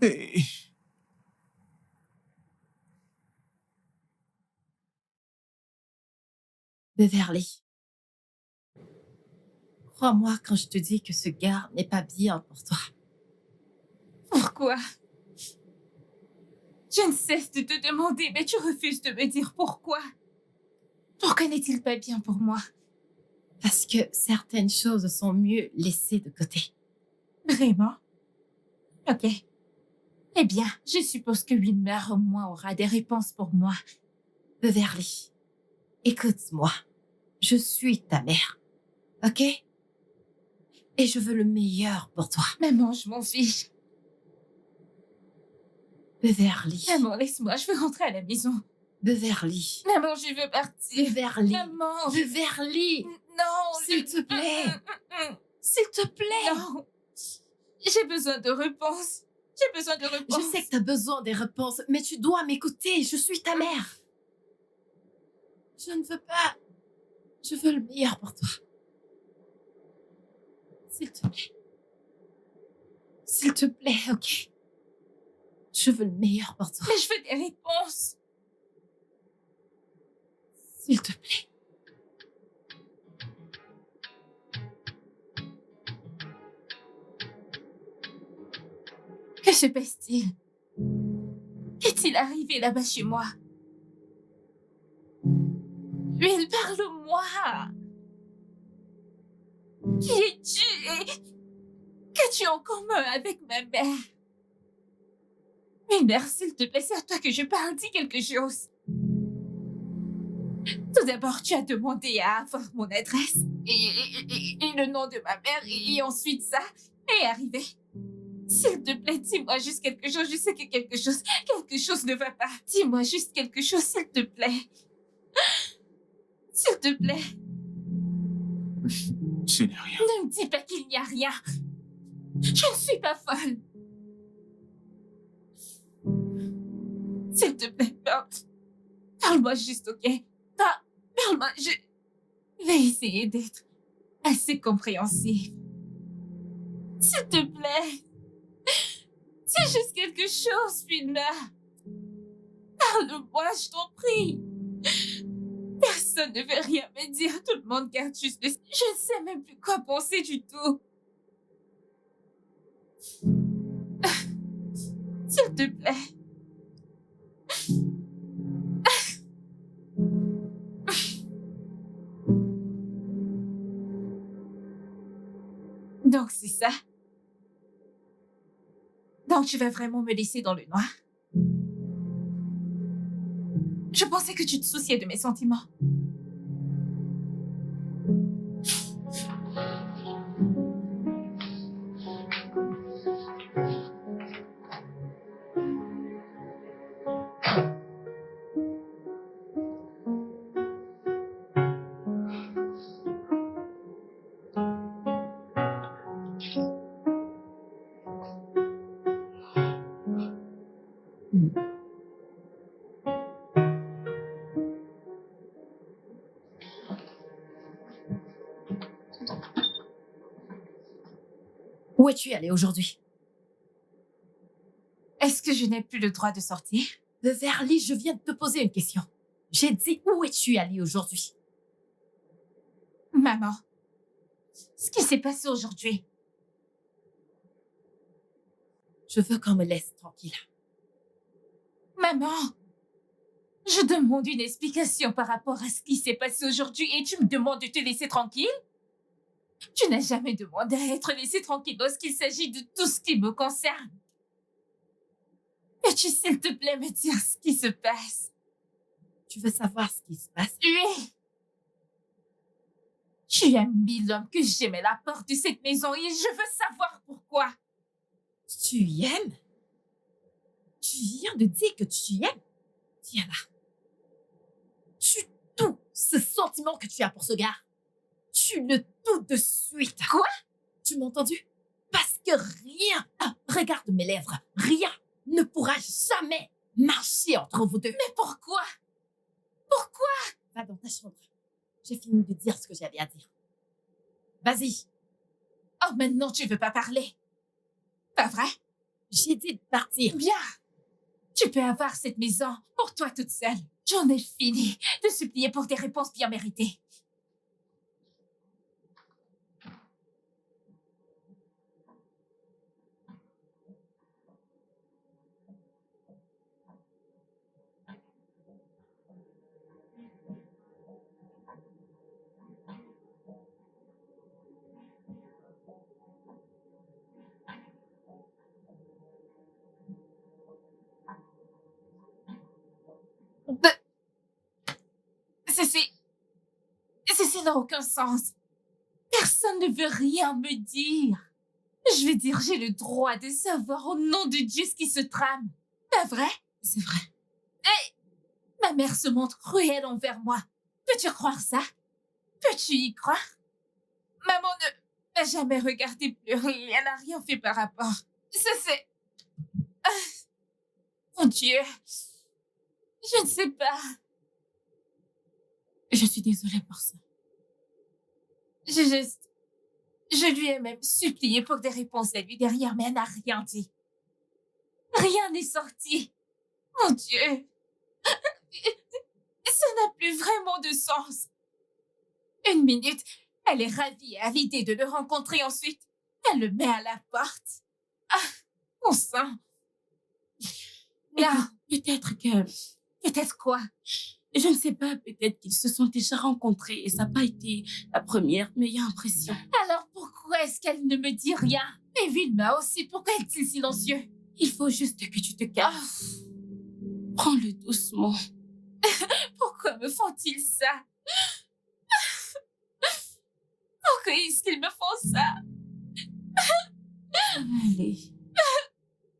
Et... Beverly. Crois-moi quand je te dis que ce gars n'est pas bien pour toi. Pourquoi? Je ne cesse de te demander, mais tu refuses de me dire pourquoi. Pourquoi n'est-il pas bien pour moi? Parce que certaines choses sont mieux laissées de côté. Vraiment? Ok. Eh bien, je suppose que une mère au moins aura des réponses pour moi. Beverly, écoute-moi. Je suis ta mère. Ok? Et je veux le meilleur pour toi. Maman, je m'en fiche. Beverly. Maman, laisse-moi, je veux rentrer à la maison. Beverly. Maman, je veux partir. Beverly. Maman, Beverly. non, S'il te plaît. S'il te plaît. Non. J'ai besoin de réponses. J'ai besoin de réponses. Je sais que tu as besoin des réponses, mais tu dois m'écouter. Je suis ta mère. Je ne veux pas. Je veux le meilleur pour toi. S'il te plaît. S'il te plaît, ok? Je veux le meilleur pour toi. Mais je veux des réponses. S'il te plaît. Que se passe-t-il? Qu'est-il arrivé là-bas chez moi? Mais parle-moi. Qui es-tu et qu'as-tu en commun avec ma mère? Mais mère, s'il te plaît, c'est à toi que je parle. Dis quelque chose. Tout d'abord, tu as demandé à avoir mon adresse et le nom de ma mère et ensuite ça est arrivé. S'il te plaît, dis-moi juste quelque chose. Je sais que quelque chose ne va pas. Dis-moi juste quelque chose, s'il te plaît. S'il te plaît. Ce n'est rien. Ne me dis pas qu'il n'y a rien. Je ne suis pas folle. S'il te plaît, parle-moi juste, ok? Parle-moi, je vais essayer d'être assez compréhensive. S'il te plaît. C'est juste quelque chose, Fina. Parle-moi, je t'en prie. Personne ne veut rien me dire. Tout le monde garde juste le... Je ne sais même plus quoi penser du tout. S'il te plaît. Donc, c'est ça. Donc, tu vas vraiment me laisser dans le noir? Je pensais que tu te souciais de mes sentiments. Où es-tu allé aujourd'hui? Est-ce que je n'ai plus le droit de sortir? Beverly, je viens de te poser une question. J'ai dit où es-tu allé aujourd'hui? Maman, ce qui s'est passé aujourd'hui. Je veux qu'on me laisse tranquille. Maman, je demande une explication par rapport à ce qui s'est passé aujourd'hui et tu me demandes de te laisser tranquille? Tu n'as jamais demandé à être laissé tranquille lorsqu'il s'agit de tout ce qui me concerne. Peux-tu, s'il te plaît, me dire ce qui se passe? Tu veux savoir ce qui se passe? Oui. Tu as mis l'homme que j'aimais à la porte de cette maison et je veux savoir pourquoi. Tu aimes? Tu viens de dire que tu aimes? Diana, tu tout ce sentiment que tu as pour ce gars. Tu le tout de suite. Quoi? Tu m'as entendu? Parce que rien, regarde mes lèvres, rien ne pourra jamais marcher entre vous deux. Mais pourquoi? Pourquoi? Va dans ta chambre. J'ai fini de dire ce que j'avais à dire. Vas-y. Oh, maintenant tu veux pas parler. Pas vrai? J'ai dit de partir. Bien. Tu peux avoir cette maison pour toi toute seule. J'en ai fini de supplier pour des réponses bien méritées. Ceci n'a aucun sens. Personne ne veut rien me dire. Je veux dire, j'ai le droit de savoir au nom de Dieu ce qui se trame. Pas vrai? C'est vrai. Ma mère se montre cruelle envers moi. Peux-tu croire ça? Peux-tu y croire? Maman ne m'a jamais regardé pleurer et elle n'a rien fait par rapport. Ça, c'est... Mon Dieu. Je ne sais pas. Je suis désolée pour ça. Je lui ai même supplié pour des réponses à lui derrière, mais elle n'a rien dit. Rien n'est sorti. Mon Dieu. Ça n'a plus vraiment de sens. Une minute, elle est ravie à l'idée de le rencontrer ensuite. Elle le met à la porte. Ah, mon sang. Là, Peut-être que... peut-être quoi? Je ne sais pas, peut-être qu'ils se sont déjà rencontrés et ça n'a pas été la première meilleure impression. Alors pourquoi est-ce qu'elle ne me dit rien? Et Vilma aussi, pourquoi est-il silencieux? Il faut juste que tu te calmes. Prends-le doucement. Pourquoi me font-ils ça? Pourquoi est-ce qu'ils me font ça? Ça va aller.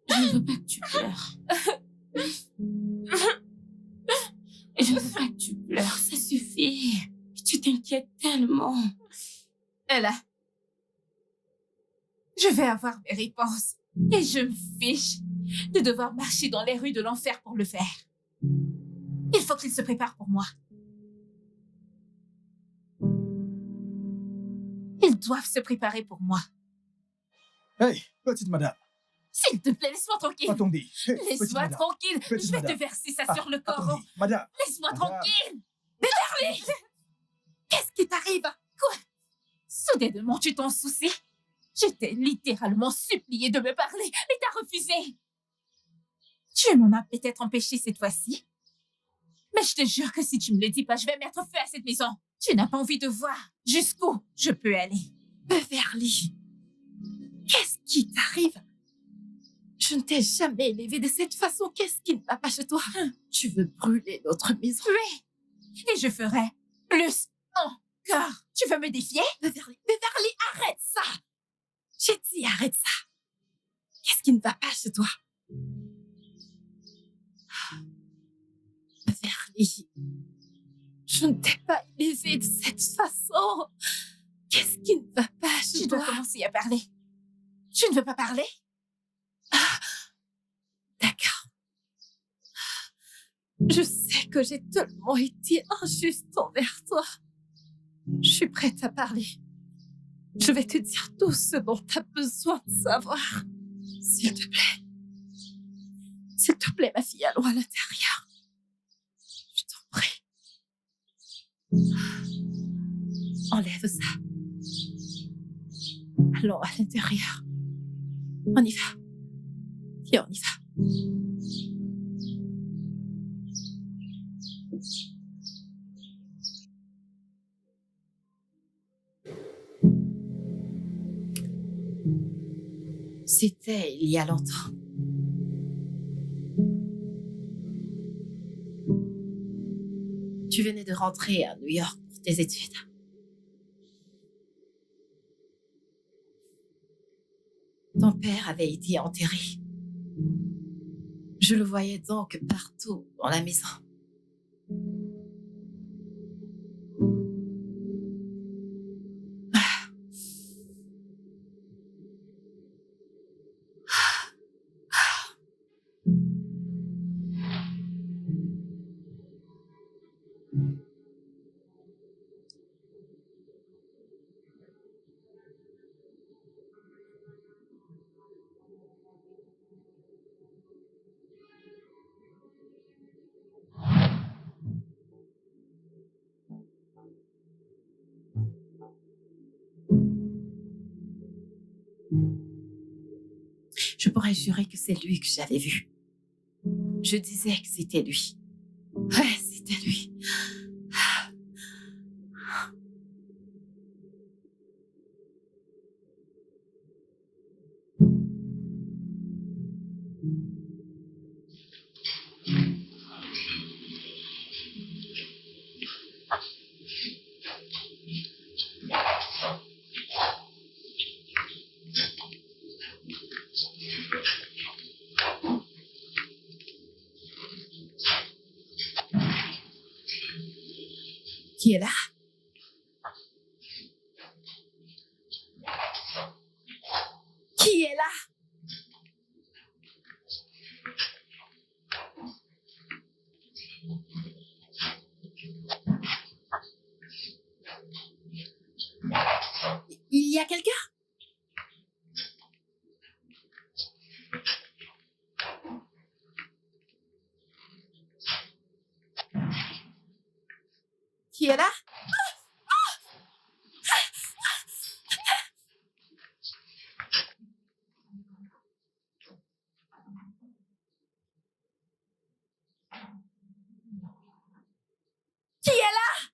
Je ne veux pas que tu pleures. Je ne veux pas que tu pleures, ça suffit. Tu t'inquiètes tellement. Ella, je vais avoir mes réponses. Et je me fiche de devoir marcher dans les rues de l'enfer pour le faire. Il faut qu'il se prépare pour moi. Ils doivent se préparer pour moi. Hey, petite madame. S'il te plaît, laisse-moi tranquille. Attendez. Hey, petite Laisse-moi madame. tranquille. Petite Je vais te madame. verser ça sur le corps. Attendez, madame. Laisse-moi Madame. tranquille. Beverly! Qu'est-ce qui t'arrive? Quoi? Soudainement, tu t'en soucies? Je t'ai littéralement supplié de me parler, mais t'as refusé. Tu m'en as peut-être empêché cette fois-ci. Mais je te jure que si tu me le dis pas, je vais mettre feu à cette maison. Tu n'as pas envie de voir jusqu'où je peux aller. Beverly, qu'est-ce qui t'arrive? Je ne t'ai t'ai jamais élevé de cette façon. Qu'est-ce qui ne va pas chez toi? Tu veux brûler notre maison? Oui. Et je ferai plus encore. Tu veux me défier? Beverly, arrête ça! J'ai dit arrête ça. Qu'est-ce qui ne va pas chez toi? Beverly, je ne t'ai pas élevé de cette façon. Qu'est-ce qui ne va pas chez Tu toi? dois commencer à parler. Tu ne veux pas parler? D'accord. Je sais que j'ai tellement été injuste envers toi. Je suis prête à parler. Je vais te dire tout ce dont tu as besoin de savoir. S'il te plaît. S'il te plaît, ma fille, allons à l'intérieur. Je t'en prie. Enlève ça. Allons à l'intérieur. On y va. Et on y va. C'était il y a longtemps. Tu venais de rentrer à New York pour tes études. Ton père avait été enterré. Je le voyais donc partout dans la maison. Je pourrais jurer que c'est lui que j'avais vu. Je disais que c'était lui. Ouais, c'était lui. Qui est là? Qui est là? Il y a quelqu'un? Qui est là? Qui est là?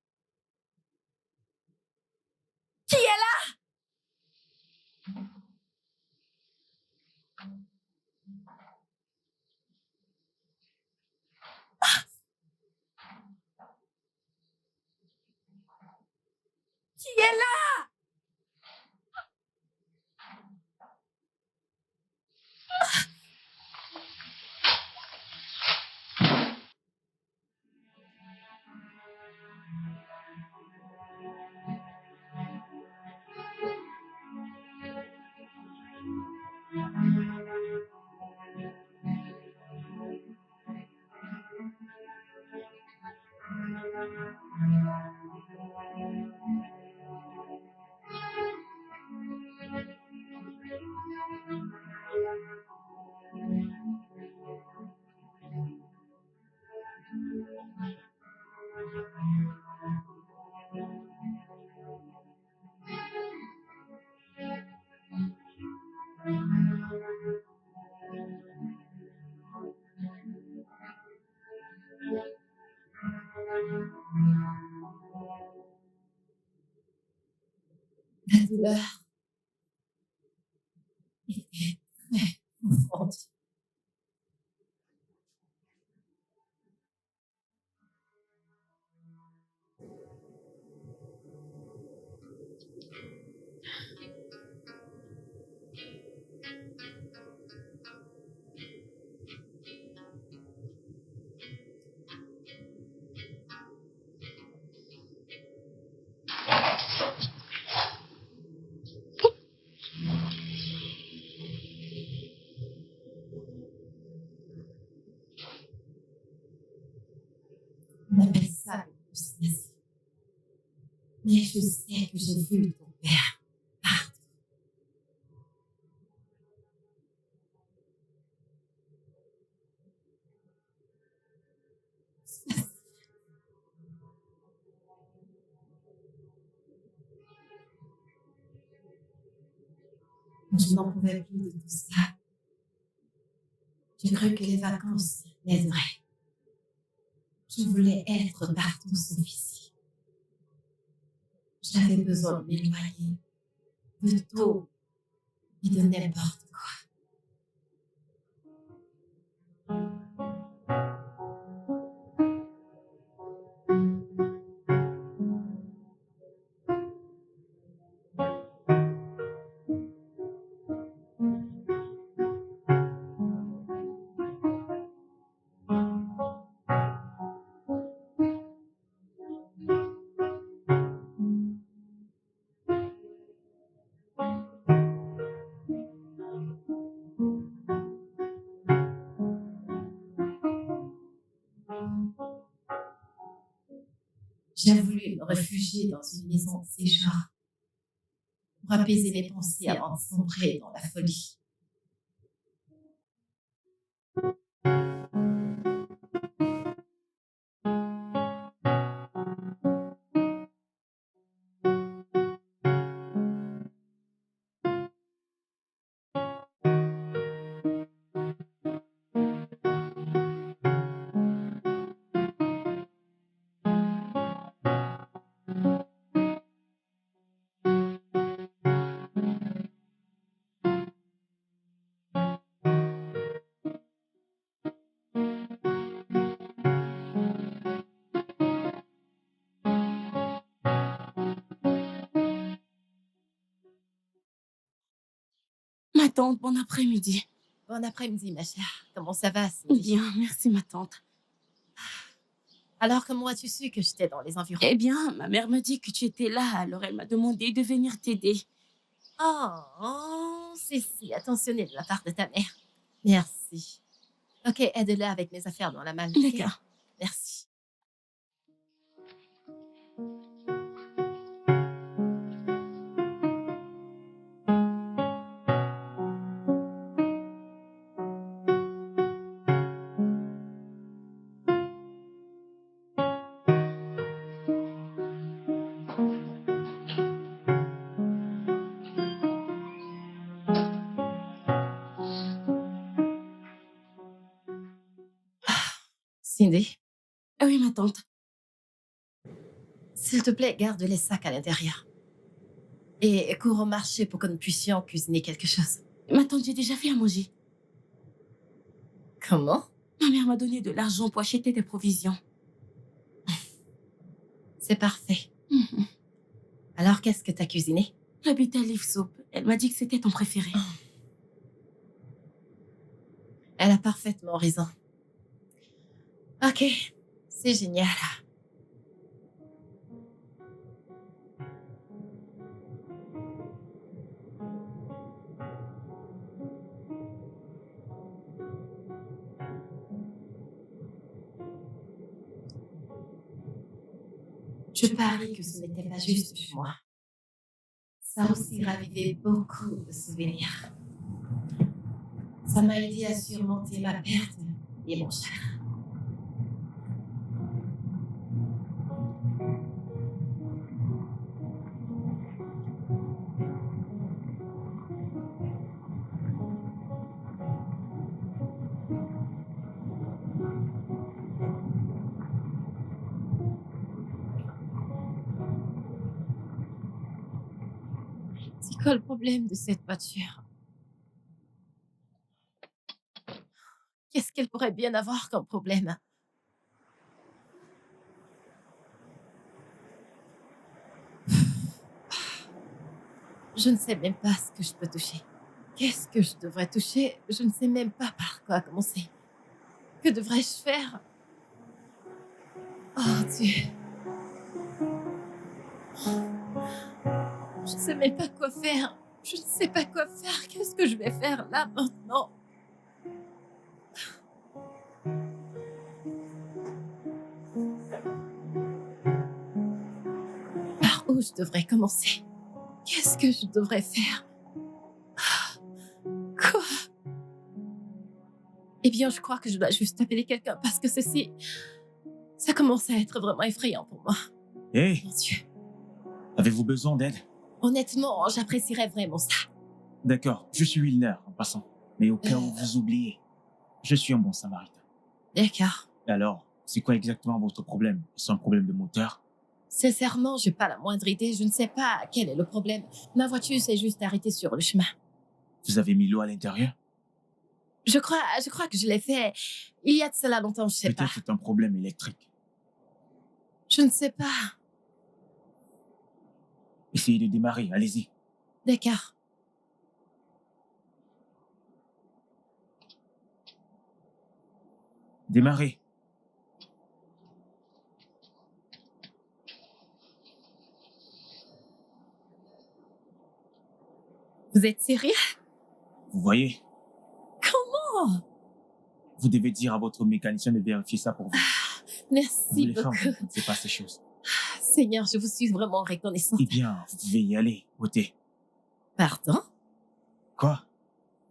Qui est là? Qui est là? La douleur était très profonde. Mais je sais que j'ai vu ton père partout. Je n'en pouvais plus de tout ça. J'ai cru que les vacances m'aideraient. Je voulais être partout sauf ici. J'avais besoin de m'éloigner de tout et de n'importe quoi. J'ai voulu me réfugier dans une maison de séjour pour apaiser mes pensées avant de sombrer dans la folie. Ma tante, bon après-midi. Bon après-midi, ma chère. Comment ça va, Cindy? Bien, merci ma tante. Alors, comment as-tu su que j'étais dans les environs? Eh bien, ma mère m'a dit que tu étais là, alors elle m'a demandé de venir t'aider. Oh, c'est si attentionné de la part de ta mère. Merci. Ok, aide-la avec mes affaires dans la malle. ok? D'accord. Merci. Cindy, Ah oui, ma tante. s'il te plaît, garde les sacs à l'intérieur. Et cours au marché pour que nous puissions cuisiner quelque chose. Ma tante, j'ai déjà fait à manger. Comment? Ma mère m'a donné de l'argent pour acheter des provisions. C'est parfait. Mhm. Alors, qu'est-ce que t'as cuisiné? La bitter leaf soup. Elle m'a dit que c'était ton préféré. Elle a parfaitement raison. Ok, c'est génial. Je parie que ce n'était pas juste chez moi. Ça a aussi ravivé beaucoup de souvenirs. Ça m'a aidé à surmonter ma perte et mon chagrin. C'est quoi le problème de cette voiture? Qu'est-ce qu'elle pourrait bien avoir comme problème? Je ne sais même pas ce que je peux toucher. Qu'est-ce que je devrais toucher? Je ne sais même pas par quoi commencer. Que devrais-je faire? Oh Dieu. Je ne sais même pas quoi faire. Je ne sais pas quoi faire. Qu'est-ce que je vais faire là maintenant? Par où où je devrais commencer? Qu'est-ce que je devrais faire? Quoi? Eh bien, je crois que je dois juste appeler quelqu'un parce que ceci, ça commence à être vraiment effrayant pour moi. Hé, Mon Dieu. avez-vous besoin d'aide? Honnêtement, j'apprécierais vraiment ça. D'accord, je suis Wilner en passant. Mais au cas où vous oubliez, je suis un bon samaritain. D'accord. Alors, c'est quoi exactement votre problème? C'est un problème de moteur? Sincèrement, j'ai pas la moindre idée. Je ne sais pas quel est le problème. Ma voiture s'est juste arrêtée sur le chemin. Vous avez mis l'eau à l'intérieur? Je crois que je l'ai fait il y a de cela longtemps, je sais pas. Peut-être c'est un problème électrique. Je ne sais pas. Essayez de démarrer, allez-y. D'accord. Démarrez. Vous êtes sérieux? Vous voyez? Comment? Vous devez dire à votre mécanicien de vérifier ça pour vous. Vous, Merci les femmes, beaucoup. vous ne connaissez pas ces choses. Seigneur, je vous suis vraiment reconnaissante. Eh bien, vous pouvez y aller, ôtez. Pardon? Quoi?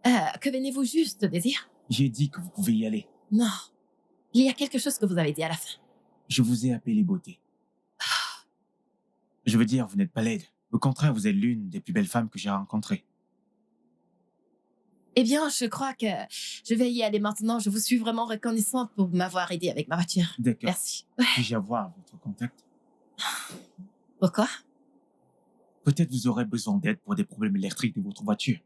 Que venez-vous juste de dire? J'ai dit que vous pouvez y aller. Non. Il y a quelque chose que vous avez dit à la fin. Je vous ai appelé beauté. Je veux dire, vous n'êtes pas laide. Au contraire, vous êtes l'une des plus belles femmes que j'ai rencontrées. Eh bien, je crois que je vais y aller maintenant. Je vous suis vraiment reconnaissante pour m'avoir aidé avec ma voiture. D'accord. Merci. Puis-je avoir votre contact? Pourquoi? Peut-être vous aurez besoin d'aide pour des problèmes électriques de votre voiture.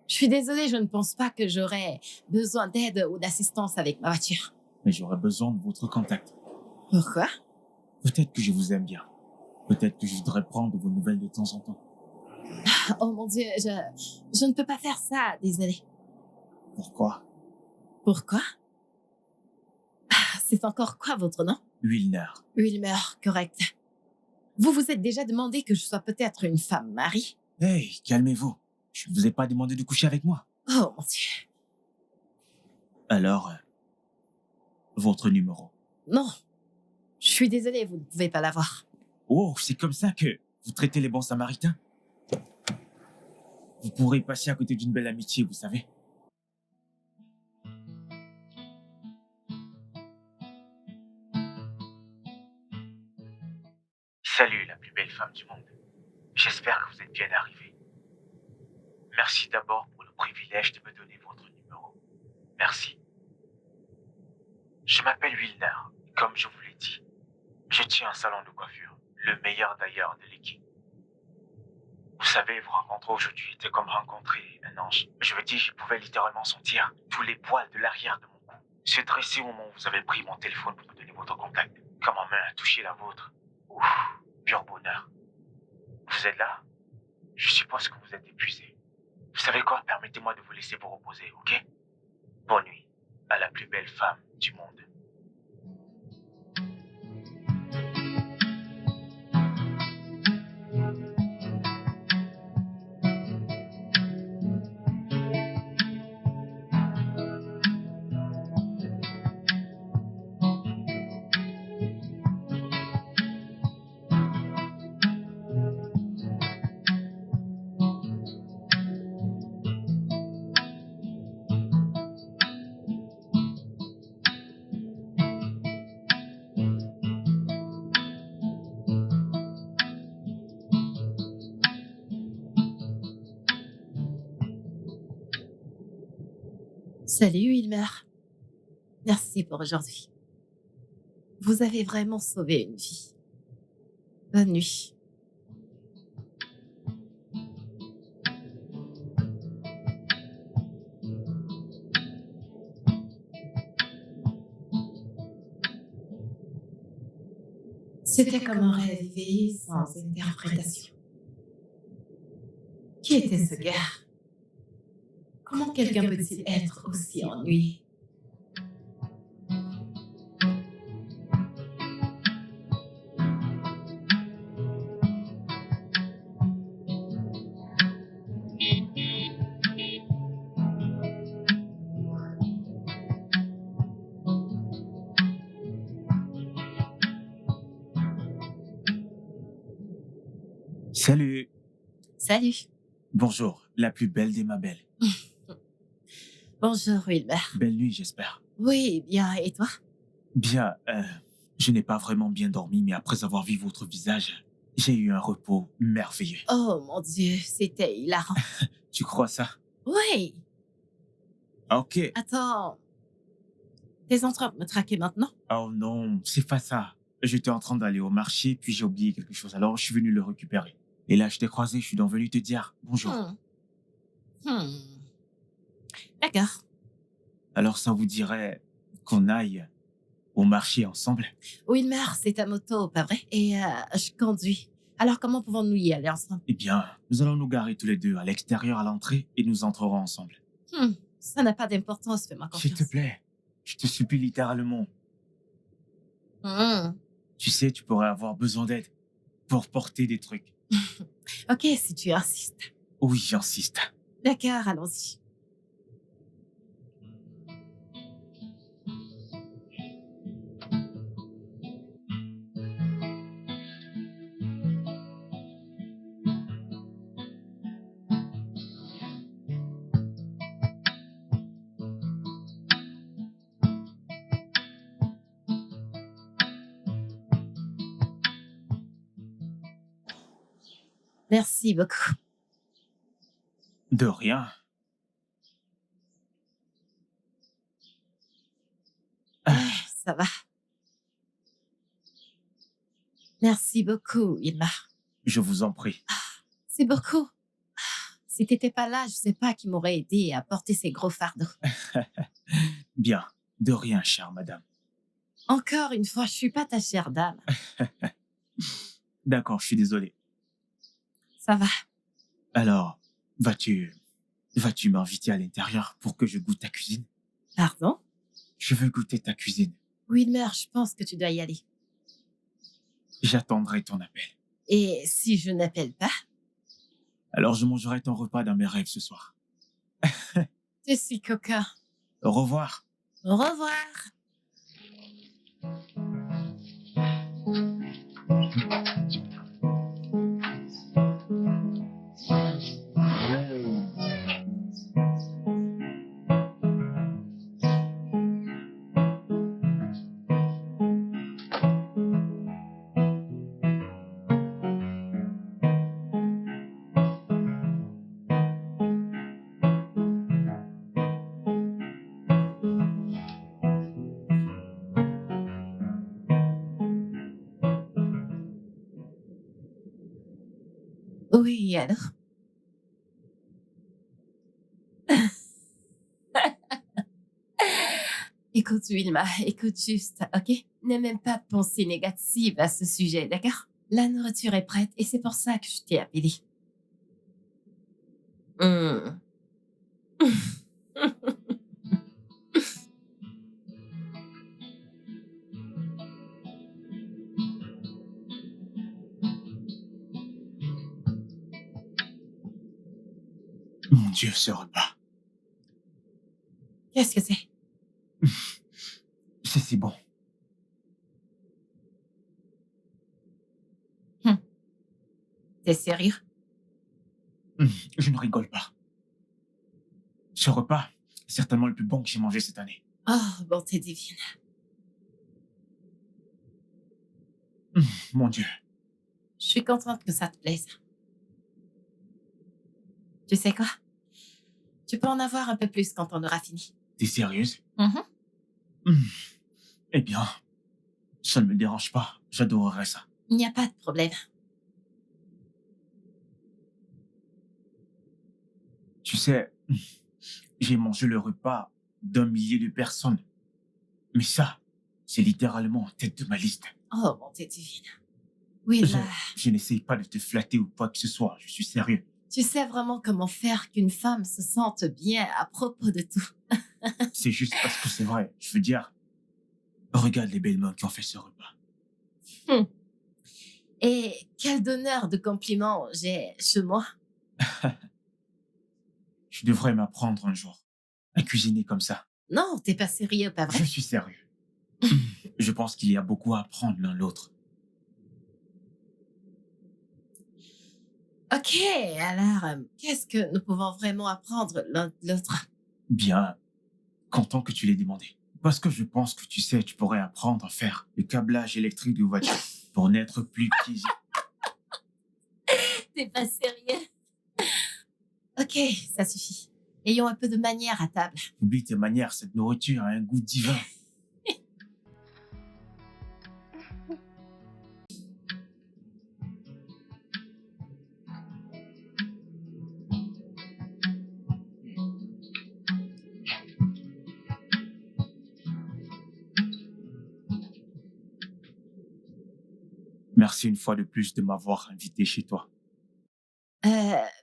Je suis désolée, je ne pense pas que j'aurais besoin d'aide ou d'assistance avec ma voiture. Mais j'aurais besoin de votre contact. Pourquoi? Peut-être que je vous aime bien. Peut-être que je voudrais prendre vos nouvelles de temps en temps. Oh mon Dieu, je ne peux pas faire ça, désolée. Pourquoi? Pourquoi? C'est encore quoi votre nom? Wilner. Wilmer, correct. Vous vous êtes déjà demandé que je sois peut-être une femme mariée? Hey, calmez-vous. Je ne vous ai pas demandé de coucher avec moi. Oh mon Dieu. Alors, votre numéro. Non. Je suis désolée, vous ne pouvez pas l'avoir. Oh, c'est comme ça que vous traitez les bons samaritains? Vous pourrez passer à côté d'une belle amitié, vous savez. Salut, la plus belle femme du monde. J'espère que vous êtes bien arrivée. Merci d'abord pour le privilège de me donner votre numéro. Merci. Je m'appelle Wilner, comme je vous l'ai dit. Je tiens un salon de coiffure, le meilleur d'ailleurs de l'équipe. Vous savez, vous rencontrer aujourd'hui était comme rencontrer un ange. Je veux dire, je pouvais littéralement sentir tous les poils de l'arrière de mon cou se dresser au moment où vous avez pris mon téléphone pour me donner votre contact. Quand ma main a touché la vôtre. Ouf, pur bonheur. Vous êtes là? Je suppose que vous êtes épuisé. Vous savez quoi? Permettez-moi de vous laisser vous reposer, ok? Bonne nuit à la plus belle femme du monde. Salut, Wilmer. Merci pour aujourd'hui. Vous avez vraiment sauvé une vie. Bonne nuit. C'était comme un rêve éveillé sans interprétation. Qui était ce gars? Comment quelqu'un peut-il être aussi ennuyé? Salut. Salut. Bonjour, la plus belle des ma belle. Bonjour, Wilmer. Belle nuit, j'espère. Oui, bien, et toi? Bien, je n'ai pas vraiment bien dormi, mais après avoir vu votre visage, j'ai eu un repos merveilleux. Oh mon Dieu, c'était hilarant. Tu crois ça? Oui, Ok. attends, t'es en train de me traquer maintenant? Oh non, c'est pas ça. J'étais en train d'aller au marché, puis j'ai oublié quelque chose, alors je suis venu le récupérer. Et là, je t'ai croisé, je suis donc venu te dire bonjour. Hmm. D'accord. Alors ça vous dirait qu'on aille au marché ensemble? Wilmer, c'est ta moto, pas vrai? Et je conduis. Alors comment pouvons-nous y aller ensemble? Eh bien, nous allons nous garer tous les deux à l'extérieur à l'entrée et nous entrerons ensemble. Ça n'a pas d'importance, fais-moi S'il confiance. te plaît, je te supplie littéralement. Hmm. Tu sais, tu pourrais avoir besoin d'aide pour porter des trucs. Ok, si tu insistes. Oui, j'insiste. D'accord, allons-y. Merci beaucoup. De rien. Ça va. Merci beaucoup, Wilmer. Je vous en prie. C'est beaucoup. Si t'étais pas là, je sais pas qui m'aurait aidé à porter ces gros fardeaux. Bien. De rien, chère madame. Encore une fois, je suis pas ta chère dame. D'accord, je suis désolé. Ça va. Alors, vas-tu m'inviter à l'intérieur pour que je goûte ta cuisine? Pardon? Je veux goûter ta cuisine. Wilmer, je pense que tu dois y aller. J'attendrai ton appel. Et si je n'appelle pas, Alors, je mangerai ton repas dans mes rêves ce soir. je suis coquin. Au revoir. Au revoir. Oui, alors? Écoute, Wilma, écoute juste, ok? N'aie même pas de pensée négative à ce sujet, d'accord? La nourriture est prête et c'est pour ça que je t'ai appelé. Hmm. Mon Dieu, ce repas. Qu'est-ce que c'est? C'est si bon. T'es sérieux? Je ne rigole pas. Ce repas est certainement le plus bon que j'ai mangé cette année. Oh, bonté divine. Mon Dieu. Je suis contente que ça te plaise. Tu sais quoi? Tu peux en avoir un peu plus quand on aura fini. T'es sérieuse? Mhm. Eh bien, ça ne me dérange pas. J'adorerais ça. Il n'y a pas de problème. Tu sais, j'ai mangé le repas d'un millier de personnes. Mais ça, c'est littéralement en tête de ma liste. Oh, bonté divine. Oui, Je, là, je n'essaye pas de te flatter ou quoi que ce soit. Je suis sérieux. tu sais vraiment comment faire qu'une femme se sente bien à propos de tout. C'est juste parce que c'est vrai. Je veux dire, regarde les belles mains qui ont fait ce repas. Et quel donneur de compliments j'ai chez moi. Je devrais m'apprendre un jour à cuisiner comme ça. Non, t'es pas sérieux, pas Je vrai? suis sérieux. Je pense qu'il y a beaucoup à apprendre l'un l'autre. Ok, alors, qu'est-ce que nous pouvons vraiment apprendre l'un de l'autre? Bien, content que tu l'aies demandé. Parce que je pense que tu sais, tu pourrais apprendre à faire le câblage électrique de voiture pour n'être plus qu'easy. T'es pas sérieux? Ok, ça suffit. Ayons un peu de manière à table. Oublie tes manières, cette nourriture a un goût divin. Merci une fois de plus de m'avoir invité chez toi.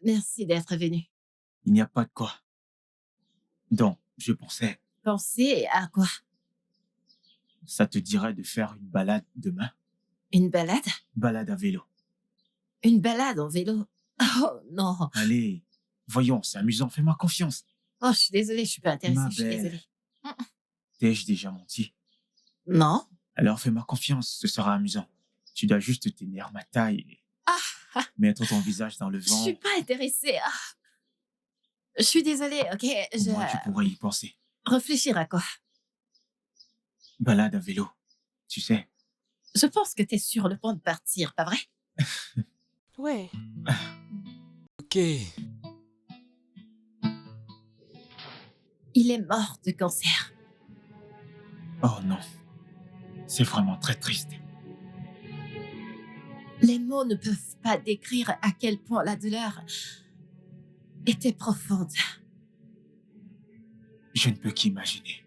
Merci d'être venu. Il n'y a pas de quoi. Donc, je pensais, Pensez à quoi? ça te dirait de faire une balade demain? Une balade? Balade à vélo. Une balade en vélo? Oh non. Allez, voyons, c'est amusant, fais-moi confiance. Oh, je suis désolée, je suis pas intéressée, Ma je suis belle. désolée. T'ai-je déjà menti? Non? Alors fais-moi confiance, ce sera amusant. Tu dois juste tenir ma taille et mettre ton visage dans le Je vent. suis pas intéressée. Je suis désolée, ok? Au moins, tu pourrais y penser. Réfléchir à quoi? Balade à vélo, tu sais. Je pense que t'es sur le point de partir, pas vrai? Ouais. Ok. Il est mort de cancer. Oh non, c'est vraiment très triste. Les mots ne peuvent pas décrire à quel point la douleur était profonde. Je ne peux qu'imaginer.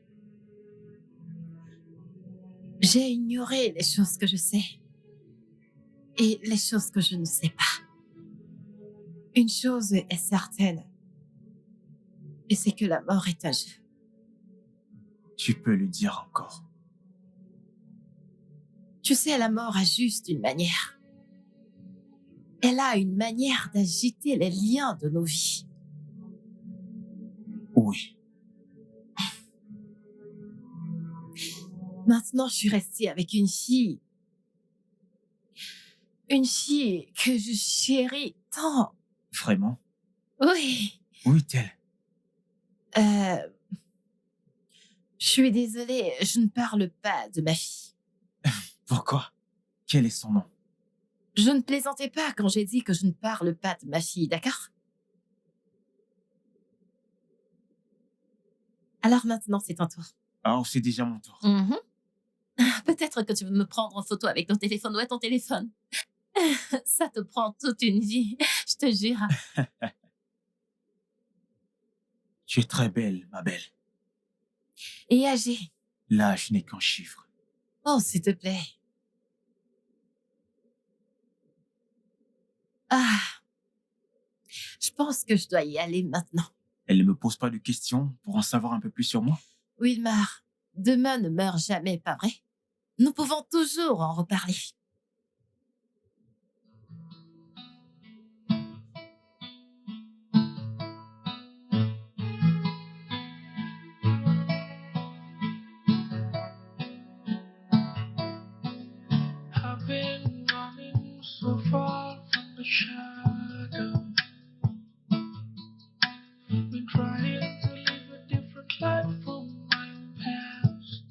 J'ai ignoré les choses que je sais et les choses que je ne sais pas. Une chose est certaine, et c'est que la mort est un jeu. Tu peux le dire encore. Tu sais, la mort a juste une manière. Elle a une manière d'agiter les liens de nos vies. Oui, Maintenant, je suis restée avec une fille. Une fille que je chéris tant. vraiment? Oui. Où est-elle? Je suis désolée, je ne parle pas de ma fille. Pourquoi? Quel est son nom? Je ne plaisantais pas quand j'ai dit que je ne parle pas de ma fille, d'accord? Alors maintenant, c'est ton tour. Ah, c'est déjà mon tour. Peut-être que tu veux me prendre en photo avec ton téléphone. Où est ton téléphone? Ça te prend toute une vie, je te jure. Tu es très belle, ma belle. Et âgée. L'âge n'est qu'un chiffre. Oh, s'il te plaît. Ah, je pense que je dois y aller maintenant. Elle ne me pose pas de questions pour en savoir un peu plus sur moi? Wilmar, demain ne meurt jamais, pas vrai? Nous pouvons toujours en reparler. I've been running so far from the shadow. Been trying to live a different life from my own past.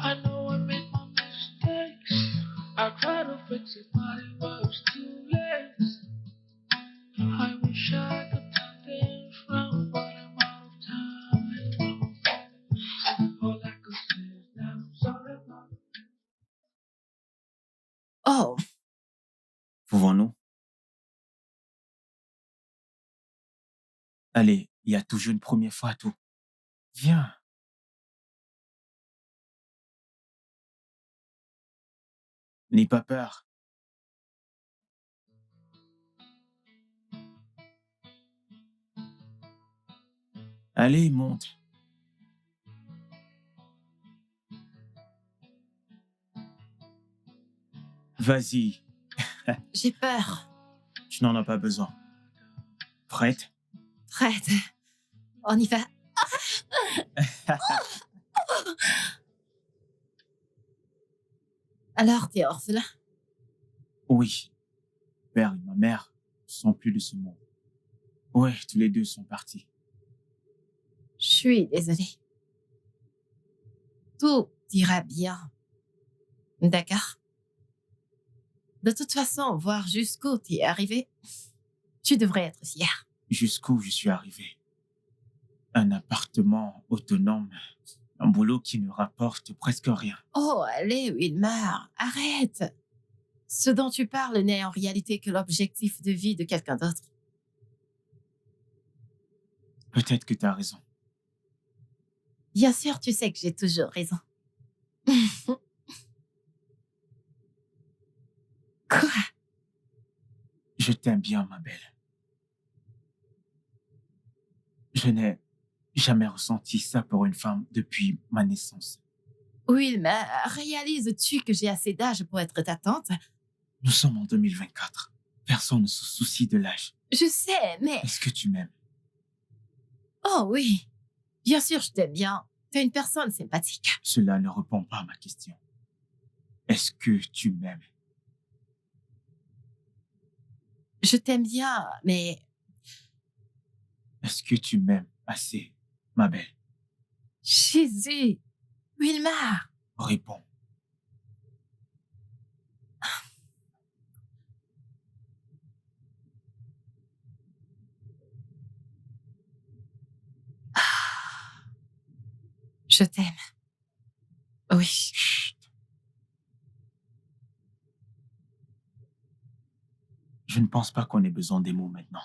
I know I made my mistakes. I tried to fix it, but it was too late. I wish I could turn things round, but I'm out of time. All I could say is that I'm sorry about it. Oh, Pouvons-nous? Allez, il y a toujours une première fois à tout. Viens. N'aie pas peur. Allez, monte. Vas-y, j'ai peur. tu n'en as pas besoin. Prête? Prête. On y va. Alors, t'es orphelin? Oui, père et ma mère sont plus de ce monde. Ouais, tous les deux sont partis. Je suis désolée. Tout ira bien. D'accord? De toute façon, voir jusqu'où tu es arrivé, tu devrais être fier. Jusqu'où je suis arrivé. Un appartement autonome, un boulot qui ne rapporte presque rien. Oh, allez, Wilmar, arrête. Ce dont tu parles n'est en réalité que l'objectif de vie de quelqu'un d'autre. Peut-être que tu as raison. Bien sûr, tu sais que j'ai toujours raison. Quoi? Je t'aime bien, ma belle. Je n'ai jamais ressenti ça pour une femme depuis ma naissance. Wilmar, réalises-tu que j'ai assez d'âge pour être ta tante? Nous sommes en 2024. Personne ne se soucie de l'âge. Je sais, mais... Est-ce que tu m'aimes? Oh oui, bien sûr, je t'aime bien. T'es une personne sympathique. Cela ne répond pas à ma question. Est-ce que tu m'aimes? Je t'aime bien, mais... Est-ce que tu m'aimes assez, ma belle? Jésus! Wilmar! Réponds. Je t'aime. Oui. Chut. Je ne pense pas qu'on ait besoin des mots maintenant.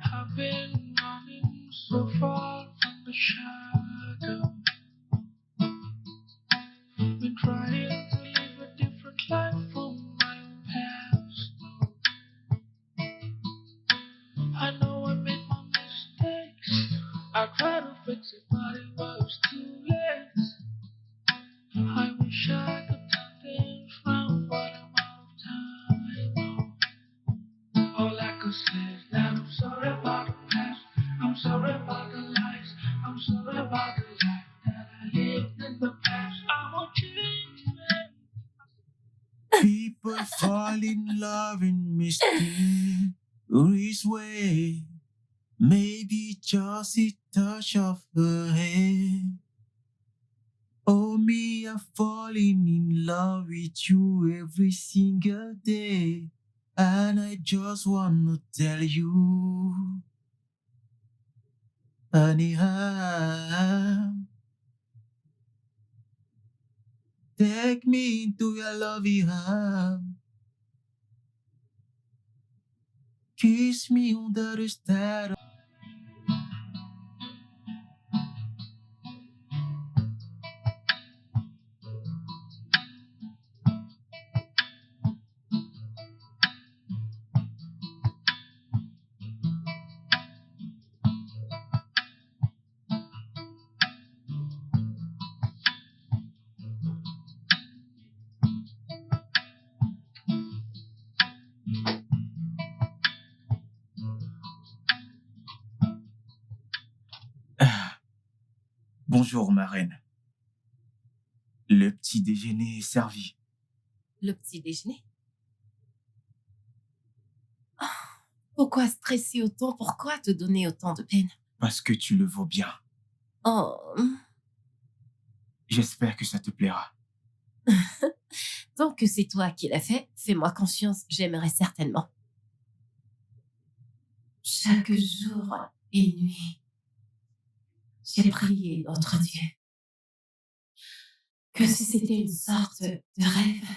I've been running so far from the shadow. Been trying to live a different life from my past. I know I made my mistakes. I tried to fix it, but it was too late. I wish I could turn things round, but I'm out of time. All I could say is that I'm sorry about the past. I'm sorry about the lies. I'm sorry about the life that I lived in the past. I won't change it. People fall in love in mysterious way. Maybe just a touch of her hand. Oh, me, I'm falling in love with you every single day. And I just want to tell you, honey, take me into your loving arms. Kiss me under the stars. Bonjour, ma reine. Le petit déjeuner est servi. Le petit déjeuner? Oh, pourquoi stresser autant? Pourquoi te donner autant de peine? Parce que tu le vaux bien. Oh, J'espère que ça te plaira. tant que c'est toi qui l'as fait, fais-moi confiance, j'aimerais certainement. Chaque jour et nuit, j'ai prié notre Dieu que si c'était une sorte de rêve,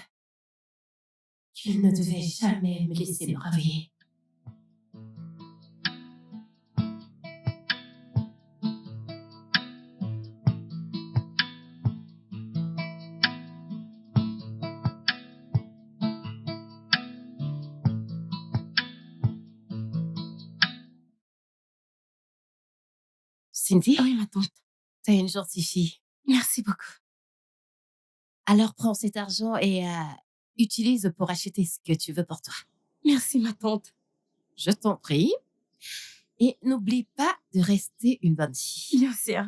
qu'il ne devait jamais me laisser me réveiller. Cindy, Oui, ma tante. t'es une gentille fille. Merci beaucoup. Alors prends cet argent et utilise pour acheter ce que tu veux pour toi. Merci, ma tante. Je t'en prie. Et n'oublie pas de rester une bonne fille. Bien sûr.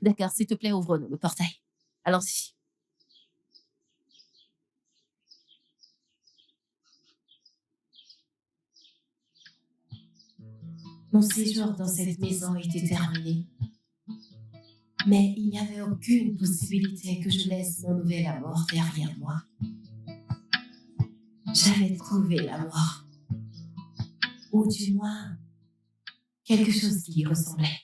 D'accord, s'il te plaît, ouvre-nous le portail. Allons-y. Mon séjour dans cette maison était terminé. Mais il n'y avait aucune possibilité que je laisse mon nouvel amour derrière moi. J'avais trouvé l'amour. Ou du moins, quelque chose qui y ressemblait.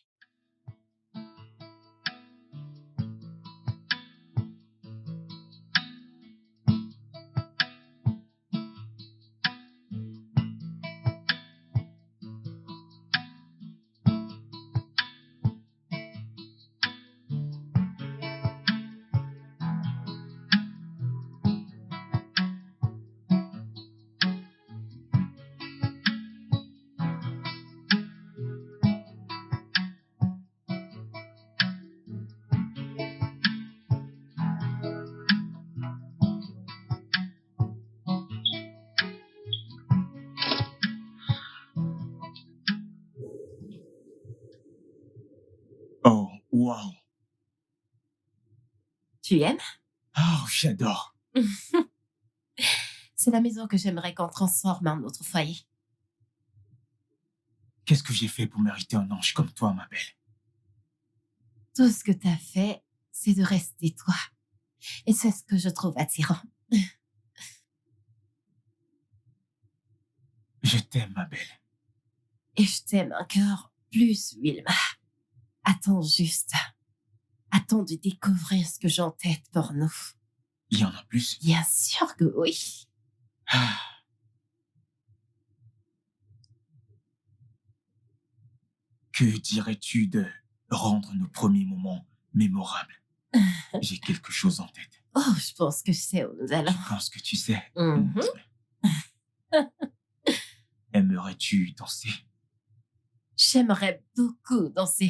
Oh, wow. Tu aimes? Oh, j'adore. C'est la maison que j'aimerais qu'on transforme en notre foyer. Qu'est-ce que j'ai fait pour mériter un ange comme toi, ma belle? Tout ce que t'as fait, c'est de rester toi. Et c'est ce que je trouve attirant. Je t'aime, ma belle. Et je t'aime encore plus, Wilma. Attends juste. Attends de découvrir ce que j'ai en tête pour nous. Il y en a plus? Bien sûr que oui. Ah. Que dirais-tu de rendre nos premiers moments mémorables? J'ai quelque chose en tête. Oh, je pense que je sais où nous allons. Je pense que tu sais. Mhm. Aimerais-tu danser? J'aimerais beaucoup danser.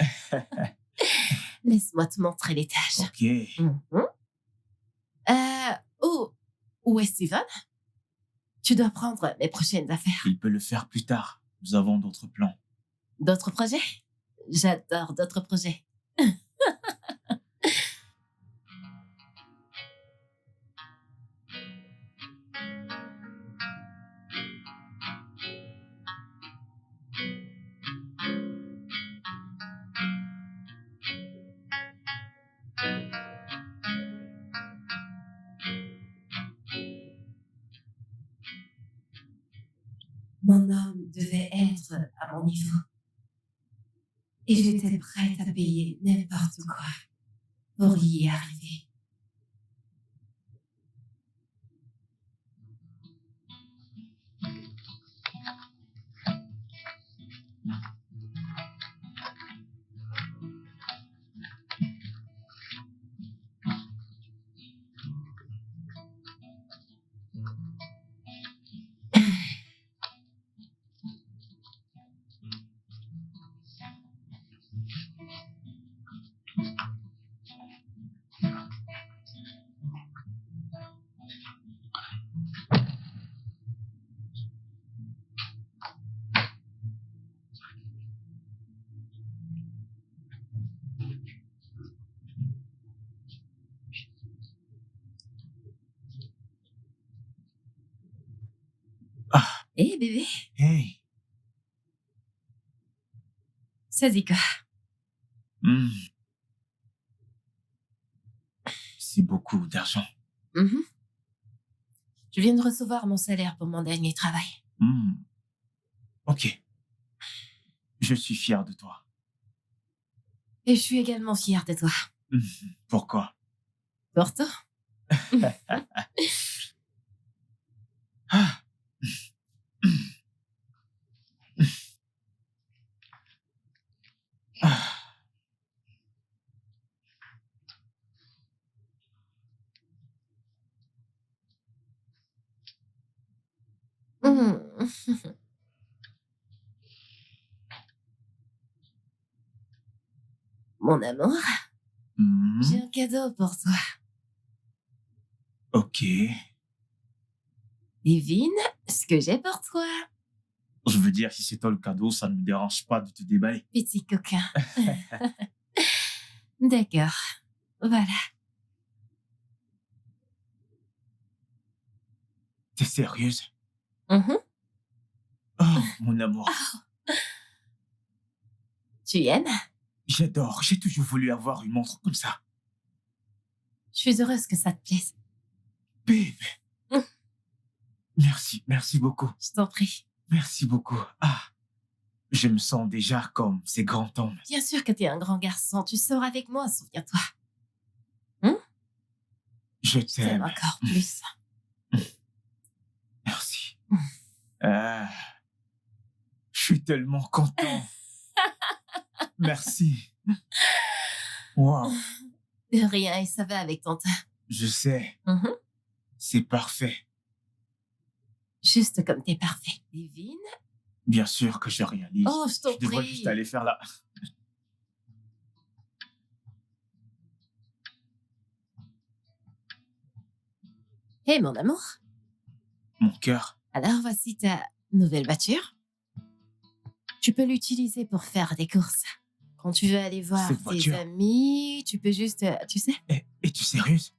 Laisse-moi te montrer l'étage. Ok. Mhm. Où est Steven? Tu dois prendre mes prochaines affaires. Il peut le faire plus tard. Nous avons d'autres plans. D'autres projets? J'adore d'autres projets. Mon homme devait être à mon niveau. Et j'étais prête à payer n'importe quoi pour y arriver. Ah, Hé, bébé, hey. ça dit quoi? Hmm. C'est beaucoup d'argent. Mhm. Je viens de recevoir mon salaire pour mon dernier travail. Hmm. Ok. Je suis fier de toi. Et je suis également fière de toi. Hmm. Pourquoi? Pourtant, Ah. Ah. mon amour, Hmm. j'ai un cadeau pour toi. Ok. Devine ce que j'ai pour toi, Je veux dire, si c'est toi le cadeau, ça ne me dérange pas de te déballer. petit coquin. D'accord. Voilà. T'es sérieuse? Mhm. Oh, mon amour. Tu aimes? J'adore. J'ai toujours voulu avoir une montre comme ça. Je suis heureuse que ça te plaise. Babe. Mm. Merci beaucoup. Je t'en prie. Merci beaucoup. Ah, je me sens déjà comme ces grands hommes. Bien sûr que t'es un grand garçon. Tu sors avec moi, souviens-toi. Je Je t'aime t'aime. encore plus. Merci. Mm. Ah, je suis tellement content. Merci. Wow, De rien, et ça va avec ton teint. je sais. Mhm. C'est parfait. Juste comme t'es parfait. Divine. Bien sûr que je réalise. Oh, je t'en Je devrais prie. juste aller faire là. Hé, mon amour. Mon cœur. Alors, voici ta nouvelle voiture. Tu peux l'utiliser pour faire des courses. Quand tu veux aller voir Cette tes voiture. amis, tu peux juste, tu sais. Es-tu sérieuse?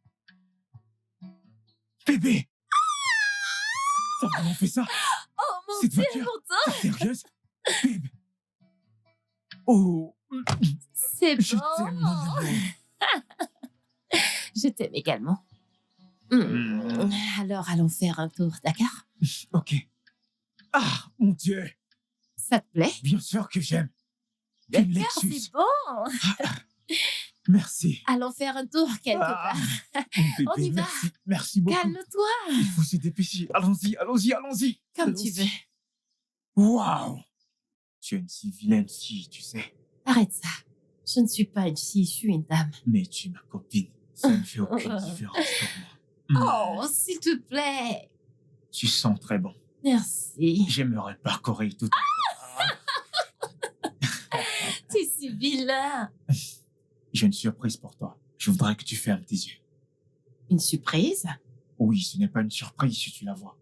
Bébé! T'as vraiment fait ça? Oh mon Cette Dieu, voiture? mon T'es sérieuse? Babe! Oh! C'est Je bon. t'aime, mon amour. Je t'aime également. Alors, allons faire un tour, d'accord? Ok. Ah, mon Dieu! Ça te plaît? Bien sûr que j'aime. Une D'accord, Lexus. c'est bon. Merci. Allons faire un tour quelque Ah, part. mon bébé, On y va. merci. Merci beaucoup. Calme-toi. Il faut se dépêcher. Allons-y, allons-y, allons-y. Comme tu Allons-y. veux. Waouh! Tu es une si vilaine fille, tu sais. Arrête ça. Je ne suis pas une fille, je suis une dame. Mais tu es ma copine. Ça ne fait aucune différence pour moi. Oh, s'il te plaît. Tu sens très bon. Merci. J'aimerais parcourir tout. T'es si vilain. J'ai une surprise pour toi. Je voudrais que tu fermes tes yeux. Une surprise? Oui, ce n'est pas une surprise si tu la vois.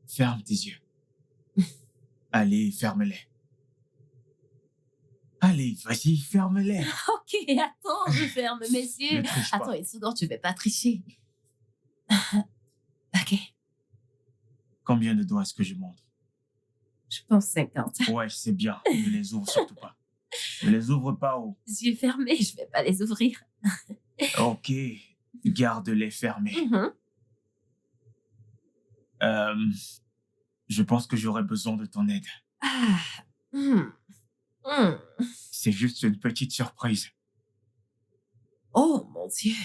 Ferme tes yeux. Allez, ferme-les. Allez, vas-y, ferme-les. Ok, attends, je ferme mes yeux. Ne triche pas. Attends une seconde, je vais pas tricher. Ok, Combien de doigts est-ce que je montre? je pense 50. Ouais, c'est bien. Ne les ouvre surtout pas. Ne les ouvre pas. Oh. Yeux fermés, je vais pas les ouvrir. Ok, garde-les fermés. Mhm. Je pense que j'aurais besoin de ton aide. Ah. Hmm. Hmm. C'est juste une petite surprise. Oh mon Dieu,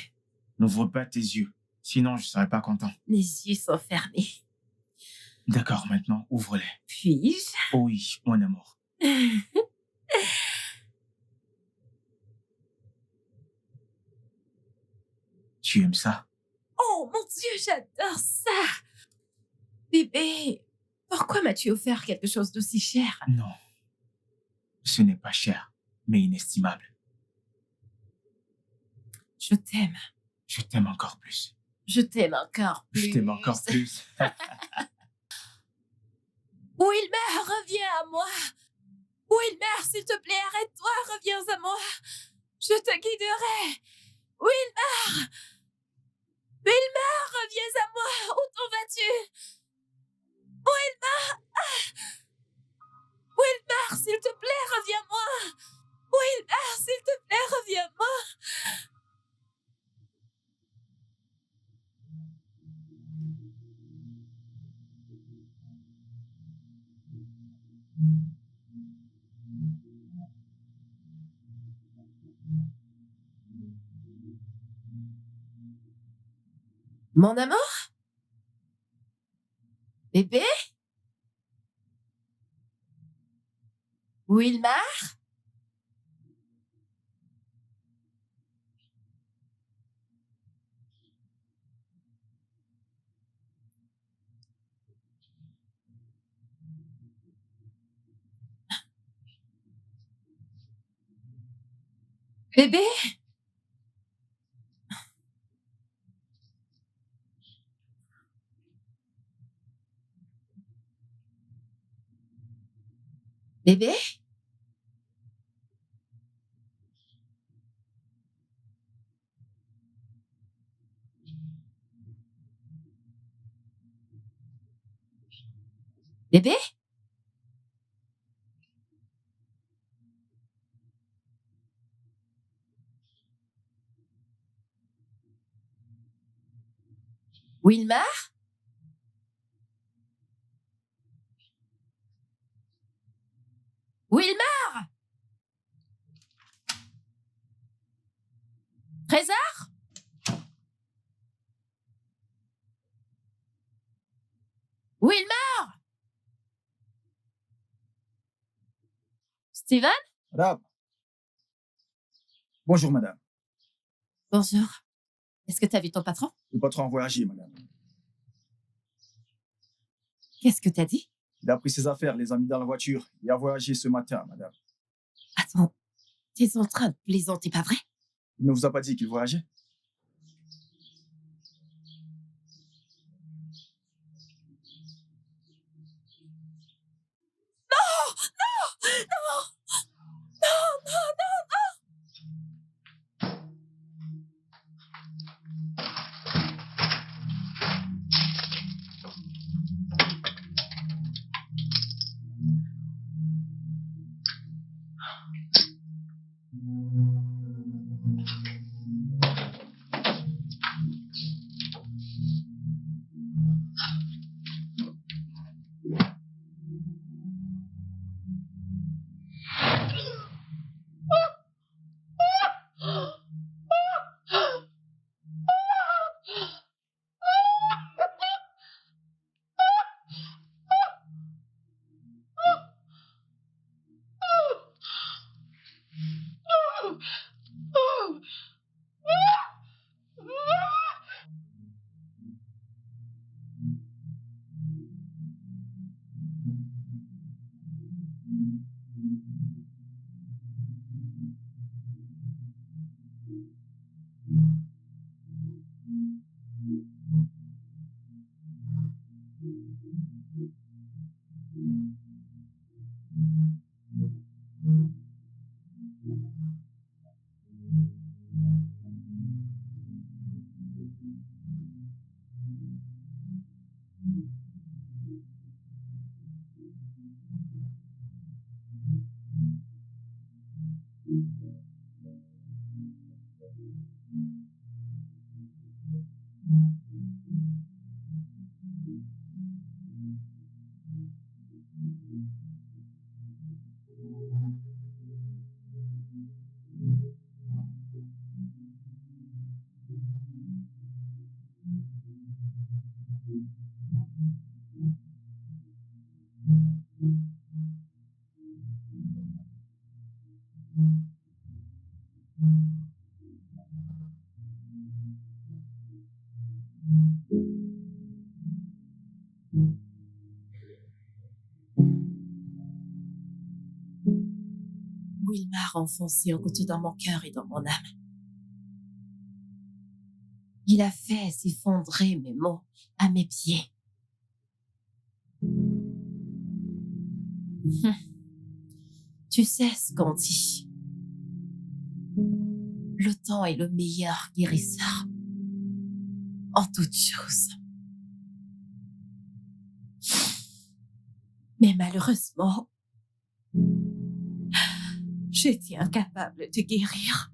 N'ouvre pas tes yeux, sinon je serais pas content. mes yeux sont fermés. D'accord, maintenant, ouvre-les. Puis-je? Oh oui, mon amour. Tu aimes ça? Oh mon Dieu, j'adore ça! Bébé, pourquoi m'as-tu offert quelque chose d'aussi cher? Non. Ce n'est pas cher, mais inestimable. Je t'aime. Je t'aime encore plus. Je t'aime encore plus. Je t'aime encore plus. Wilmer, reviens à moi! Wilmer, s'il te plaît, arrête-toi, reviens à moi! Je te guiderai! Wilmer! Wilmer, reviens à moi! Où t'en vas-tu? Wilmer! Wilmer, s'il te plaît, reviens-moi! Wilmer, s'il te plaît, reviens-moi! Mon amour? Bébé? Wilmar? Bébé? Bébé? Bébé? Wilmar? Wilmar? Trésor? Wilmar? Steven? Madame. Bonjour, madame. Bonjour. Est-ce que tu as vu ton patron? Le patron a voyagé, madame. Qu'est-ce que t'as dit? Il a pris ses affaires, les a mis dans la voiture. Il a voyagé ce matin, madame. Attends, t'es en train de plaisanter, pas vrai? Il ne vous a pas dit qu'il voyageait? Wilmar a enfoncé un couteau dans mon cœur et dans mon âme. Il a fait s'effondrer mes mots à mes pieds. Tu sais ce qu'on dit. Le temps est le meilleur guérisseur en toutes choses. Mais malheureusement, j'étais incapable de guérir.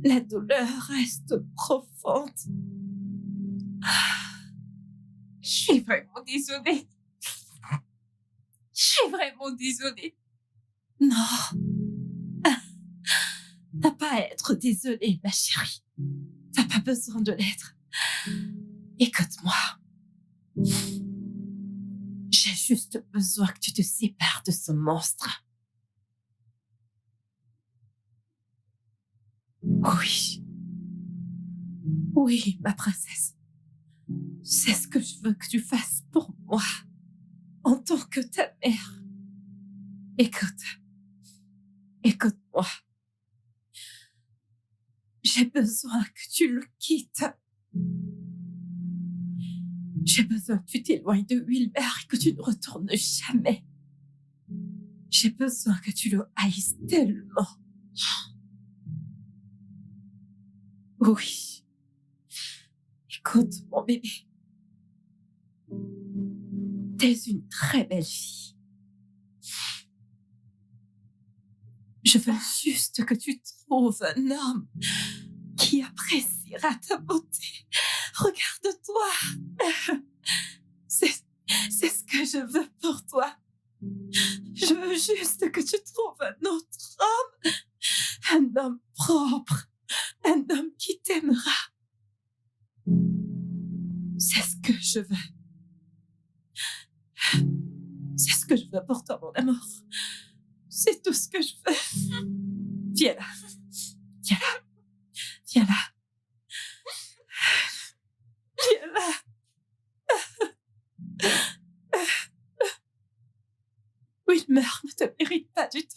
La douleur reste profonde. Je suis vraiment désolée. Je suis vraiment désolée. Non. T'as pas à être désolée, ma chérie. T'as pas besoin de l'être. Écoute-moi. J'ai juste besoin que tu te sépares de ce monstre. Oui. Oui, ma princesse. C'est ce que je veux que tu fasses pour moi, en tant que ta mère. Écoute-moi. J'ai besoin que tu le quittes. J'ai besoin que tu t'éloignes de Wilmer et que tu ne retournes jamais. J'ai besoin que tu le haïsses tellement. Oui. Écoute, mon bébé. T'es une très belle fille. Je veux juste que tu trouves un homme qui appréciera ta beauté. Regarde-toi. C'est ce que je veux pour toi. Je veux juste que tu trouves un autre homme. Un homme propre. Un homme qui t'aimera. C'est ce que je veux. C'est ce que je veux pour toi, mon amour. C'est tout ce que je veux. Viens là. Viens là. Viens là. Viens là. Wilmer ne te mérite pas du tout.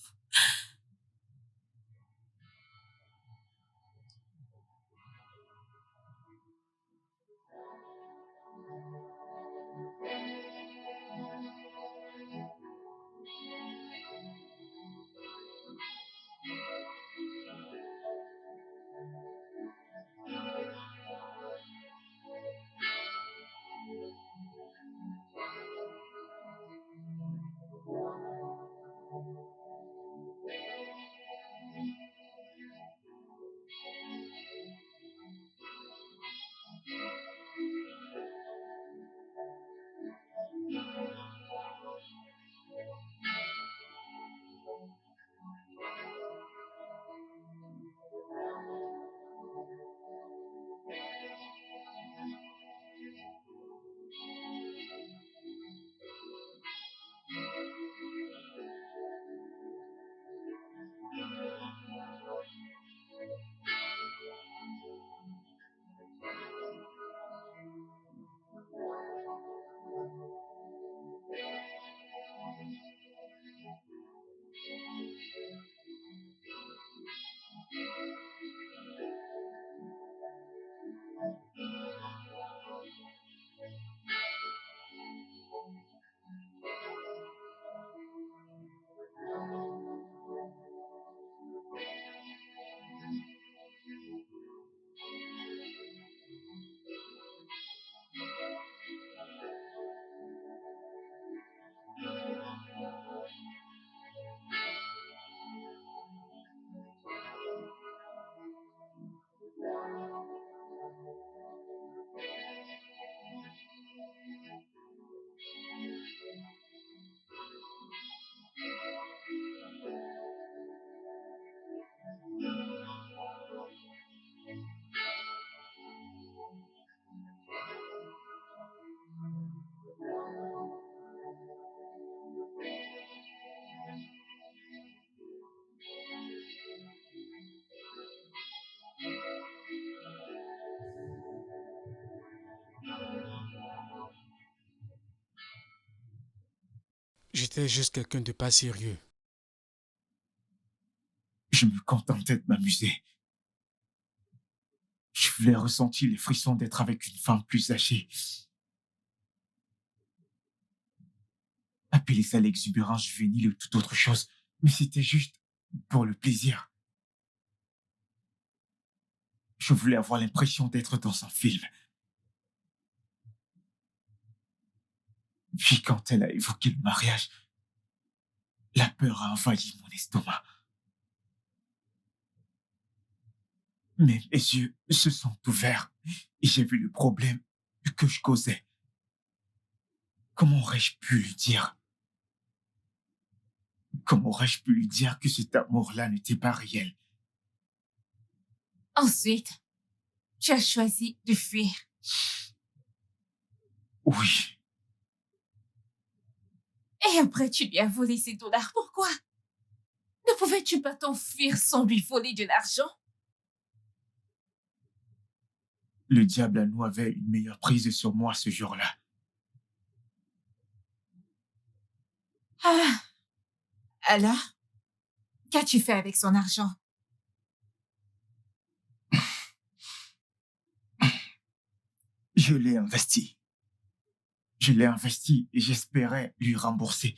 J'étais juste quelqu'un de pas sérieux. Je me contentais de m'amuser. Je voulais ressentir les frissons d'être avec une femme plus âgée. Appelez ça l'exubérance juvénile ou toute autre chose, mais c'était juste pour le plaisir. Je voulais avoir l'impression d'être dans un film. Puis quand elle a évoqué le mariage, la peur a envahi mon estomac. Mais mes yeux se sont ouverts et j'ai vu le problème que je causais. Comment aurais-je pu lui dire? Comment aurais-je pu lui dire que cet amour-là n'était pas réel? Ensuite, tu as choisi de fuir. Oui, Et après, tu lui as volé ses dollars. Pourquoi? Ne pouvais-tu pas t'enfuir sans lui voler de l'argent? le diable à nous avait une meilleure prise sur moi ce jour-là. Ah, alors, qu'as-tu fait avec son argent? Je l'ai investi. Je l'ai investi et j'espérais lui rembourser.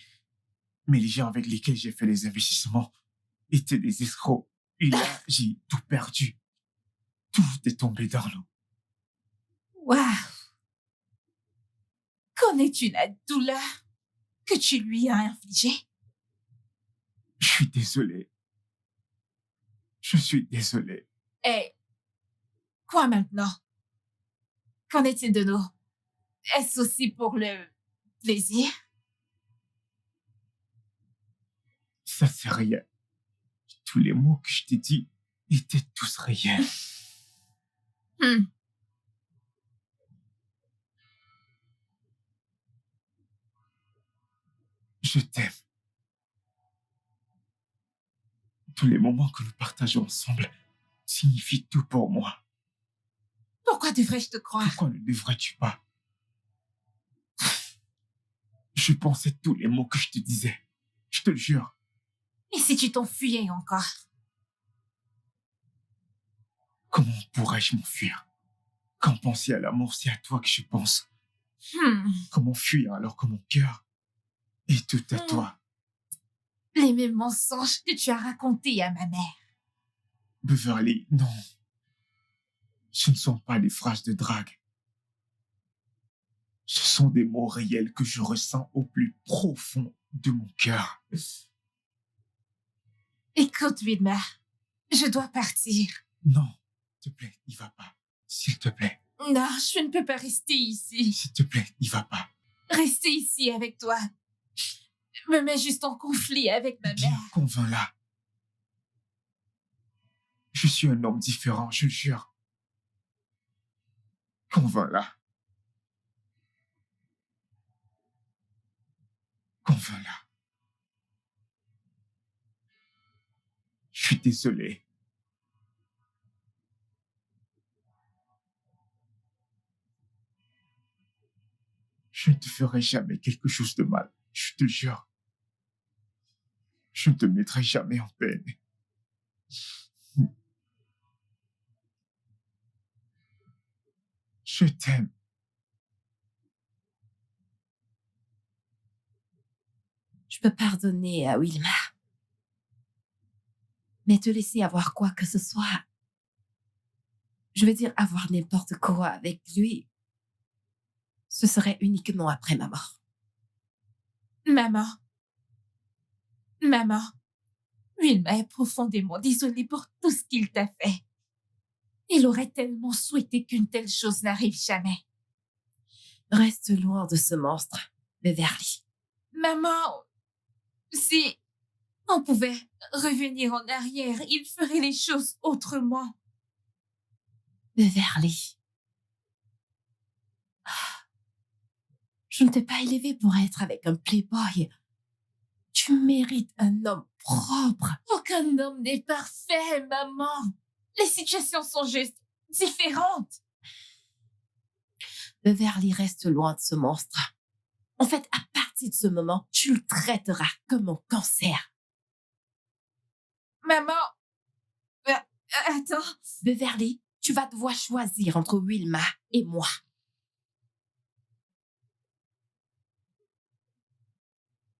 Mais les gens avec lesquels j'ai fait les investissements étaient des escrocs. Et là, j'ai tout perdu. Tout est tombé dans l'eau. Waouh! Connais-tu la douleur que tu lui as infligée? Je suis désolé. Je suis désolé. Et quoi maintenant? Qu'en est-il de nous? Est-ce aussi pour le plaisir? Ça, c'est rien. Tous les mots que je t'ai dit étaient tous réels. Je t'aime. Tous les moments que nous partageons ensemble signifient tout pour moi. Pourquoi devrais-je te croire? Pourquoi ne devrais-tu pas? Je pensais tous les mots que je te disais. Je te le jure. Et si tu t'enfuyais encore? Comment pourrais-je m'enfuir? Quand penser à l'amour, c'est à toi que je pense. Comment fuir alors que mon cœur est tout à toi? Les mêmes mensonges que tu as racontés à ma mère. Beverly, non. Ce ne sont pas des phrases de drague. Ce sont des mots réels que je ressens au plus profond de mon cœur. Écoute, Wilma, je dois partir. Non, s'il te plaît, n'y va pas. S'il te plaît. Non, je ne peux pas rester ici. S'il te plaît, n'y va pas. Rester ici avec toi me met juste en conflit avec ma Bien, mère. convainc-la. Je suis un homme différent, je le jure. Convainc-la. Convainc-la. Je suis désolé. Je ne te ferai jamais quelque chose de mal, je te le jure. Je ne te mettrai jamais en peine. Je t'aime. Je peux pardonner à Wilma. Mais te laisser avoir quoi que ce soit, je veux dire avoir n'importe quoi avec lui, ce serait uniquement après ma mort. Maman, Wilma est profondément désolée pour tout ce qu'il t'a fait. Il aurait tellement souhaité qu'une telle chose n'arrive jamais. Reste loin de ce monstre, Beverly. Maman, si on pouvait revenir en arrière, il ferait les choses autrement. Beverly. Je ne t'ai pas élevé pour être avec un playboy. Tu mérites un homme propre. Aucun homme n'est parfait, maman. Les situations sont juste différentes. Beverly, reste loin de ce monstre. En fait, à partir de ce moment, tu le traiteras comme un cancer. Maman, attends. Beverly, tu vas devoir choisir entre Wilma et moi.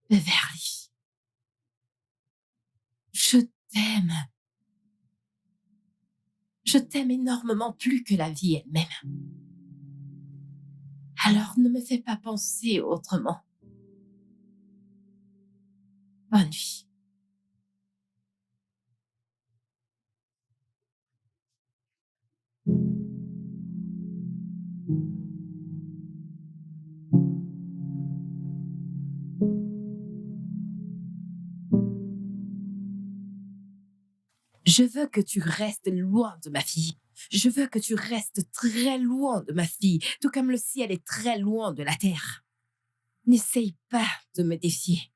Beverly, je t'aime. Je t'aime énormément plus que la vie elle-même. Alors ne me fais pas penser autrement. Bonne nuit. Je veux que tu restes loin de ma fille. Je veux que tu restes très loin de ma fille, tout comme le ciel est très loin de la terre. N'essaye pas de me défier.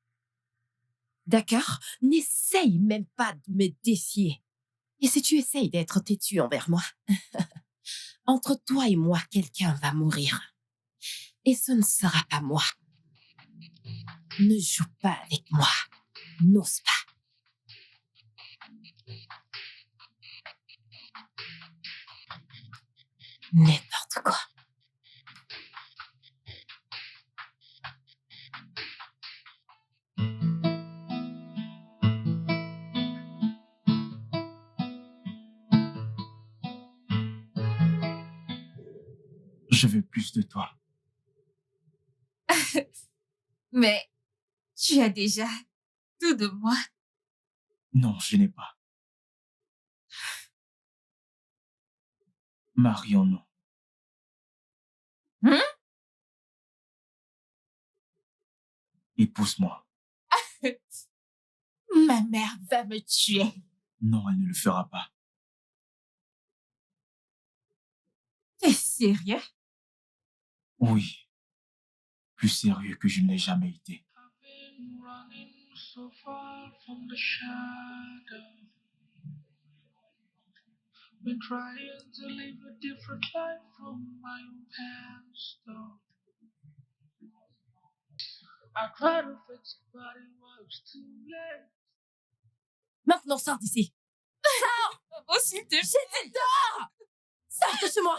D'accord? N'essaye même pas de me défier. Et si tu essayes d'être têtu envers moi, entre toi et moi, quelqu'un va mourir. Et ce ne sera pas moi. Ne joue pas avec moi. N'ose pas. N'importe quoi. Je veux plus de toi. Mais tu as déjà tout de moi. Non, je n'ai pas. Marions-nous. Épouse-moi. Ma mère va me tuer. Non, elle ne le fera pas. T'es sérieux? Oui. Plus sérieux que je ne l'ai jamais été. I've been running so far from the shadow. Been trying to live a different life from my own past. Though. I tried to fix it, but it was too late. Maintenant, sors d'ici. Oh, s'il te plaît. J'ai dit dehors! Sors de chez moi!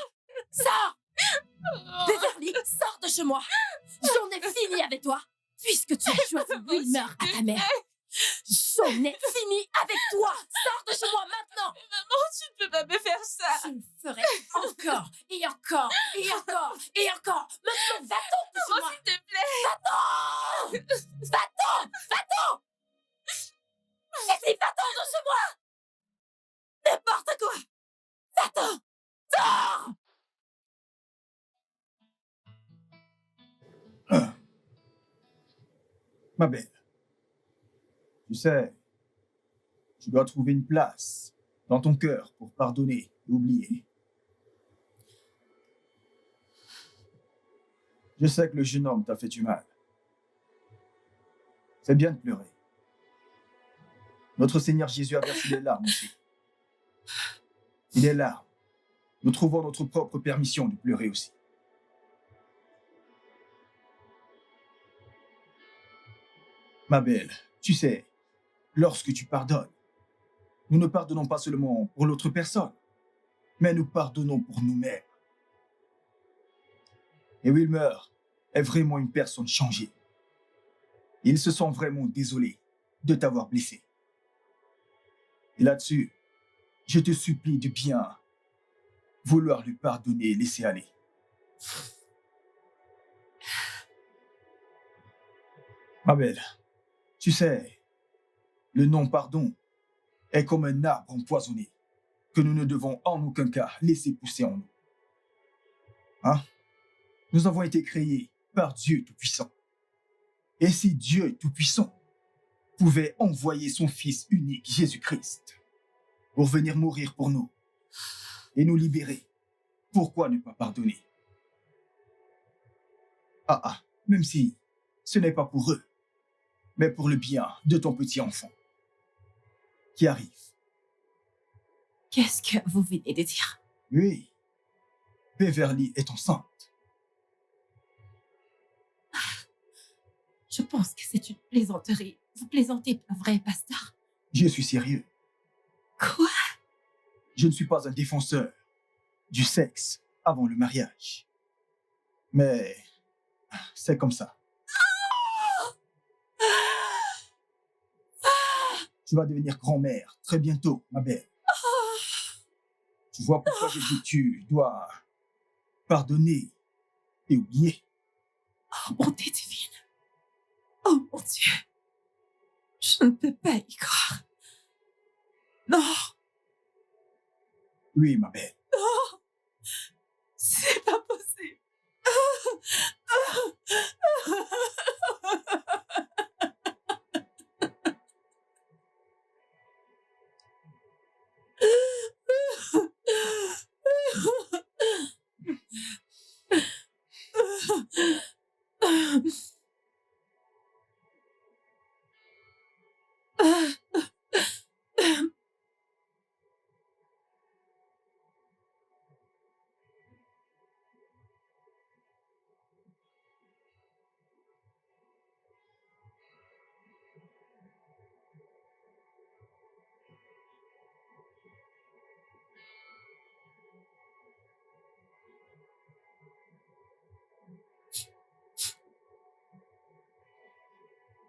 Sors! Beverly, sors de chez moi! J'en ai fini avec toi! Puisque tu as choisi Wilmer à ta mère. J'en ai fini avec toi! Sors de chez moi maintenant! Maman, tu ne peux pas me faire ça. Je le ferai encore et encore et encore et encore! Maintenant, va-t'en de chez Maman, moi! s'il te plaît. Va-t'en! Va-t'en! Va-t'en! J'ai dit va-t'en de chez moi! N'importe quoi! Va-t'en! Sors! Ma belle, tu sais, tu dois trouver une place dans ton cœur pour pardonner et oublier. Je sais que le jeune homme t'a fait du mal. C'est bien de pleurer. Notre Seigneur Jésus a versé des larmes aussi. Et des larmes, nous trouvons notre propre permission de pleurer aussi. Ma belle, tu sais, lorsque tu pardonnes, nous ne pardonnons pas seulement pour l'autre personne, mais nous pardonnons pour nous-mêmes. Et Wilmer est vraiment une personne changée. Il se sent vraiment désolé de t'avoir blessé. Et là-dessus, je te supplie de bien vouloir lui pardonner et laisser aller. Ma belle, tu sais, le non-pardon est comme un arbre empoisonné que nous ne devons en aucun cas laisser pousser en nous. Hein? Nous avons été créés par Dieu Tout-Puissant. Et si Dieu Tout-Puissant pouvait envoyer son Fils unique, Jésus-Christ, pour venir mourir pour nous et nous libérer, pourquoi ne pas pardonner? Même si ce n'est pas pour eux, mais pour le bien de ton petit enfant qui arrive. Qu'est-ce que vous venez de dire? Oui, Beverly est enceinte. Je pense que c'est une plaisanterie. Vous plaisantez, pas vrai, pasteur? Je suis sérieux. Quoi? Je ne suis pas un défenseur du sexe avant le mariage. Mais c'est comme ça. Tu vas devenir grand-mère très bientôt, ma belle. Tu vois pourquoi je dis que tu dois pardonner et oublier. Oh, bonté divine. Oh, mon Dieu. Je ne peux pas y croire. Non, Oui, ma belle. non, c'est pas possible.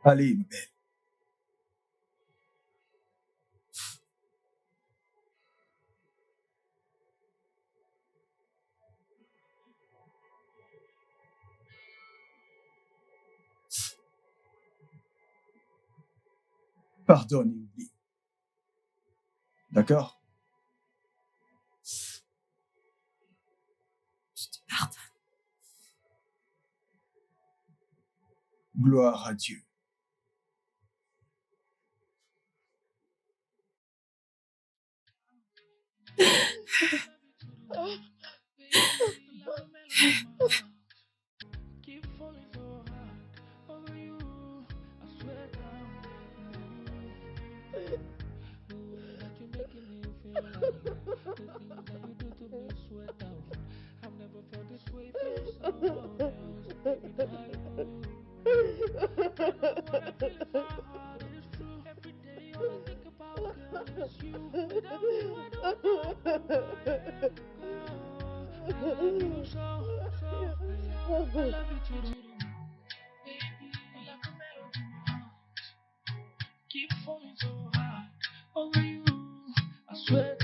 Allez, ma belle. Pardonne et oublie. D'accord? Je te pardonne. Gloire à Dieu. Keep falling so hard over you. I swear down. The way that you're making me feel like the things that you do to me sweat out. I've never felt this way for someone else. Baby, not you. I know what I feel in my heart is true. Every day all I think about, girl, is you. Without you, I don't know where I am. I love you so, so. I love you too. Baby, like a melody. Keep falling so hard over you. I swear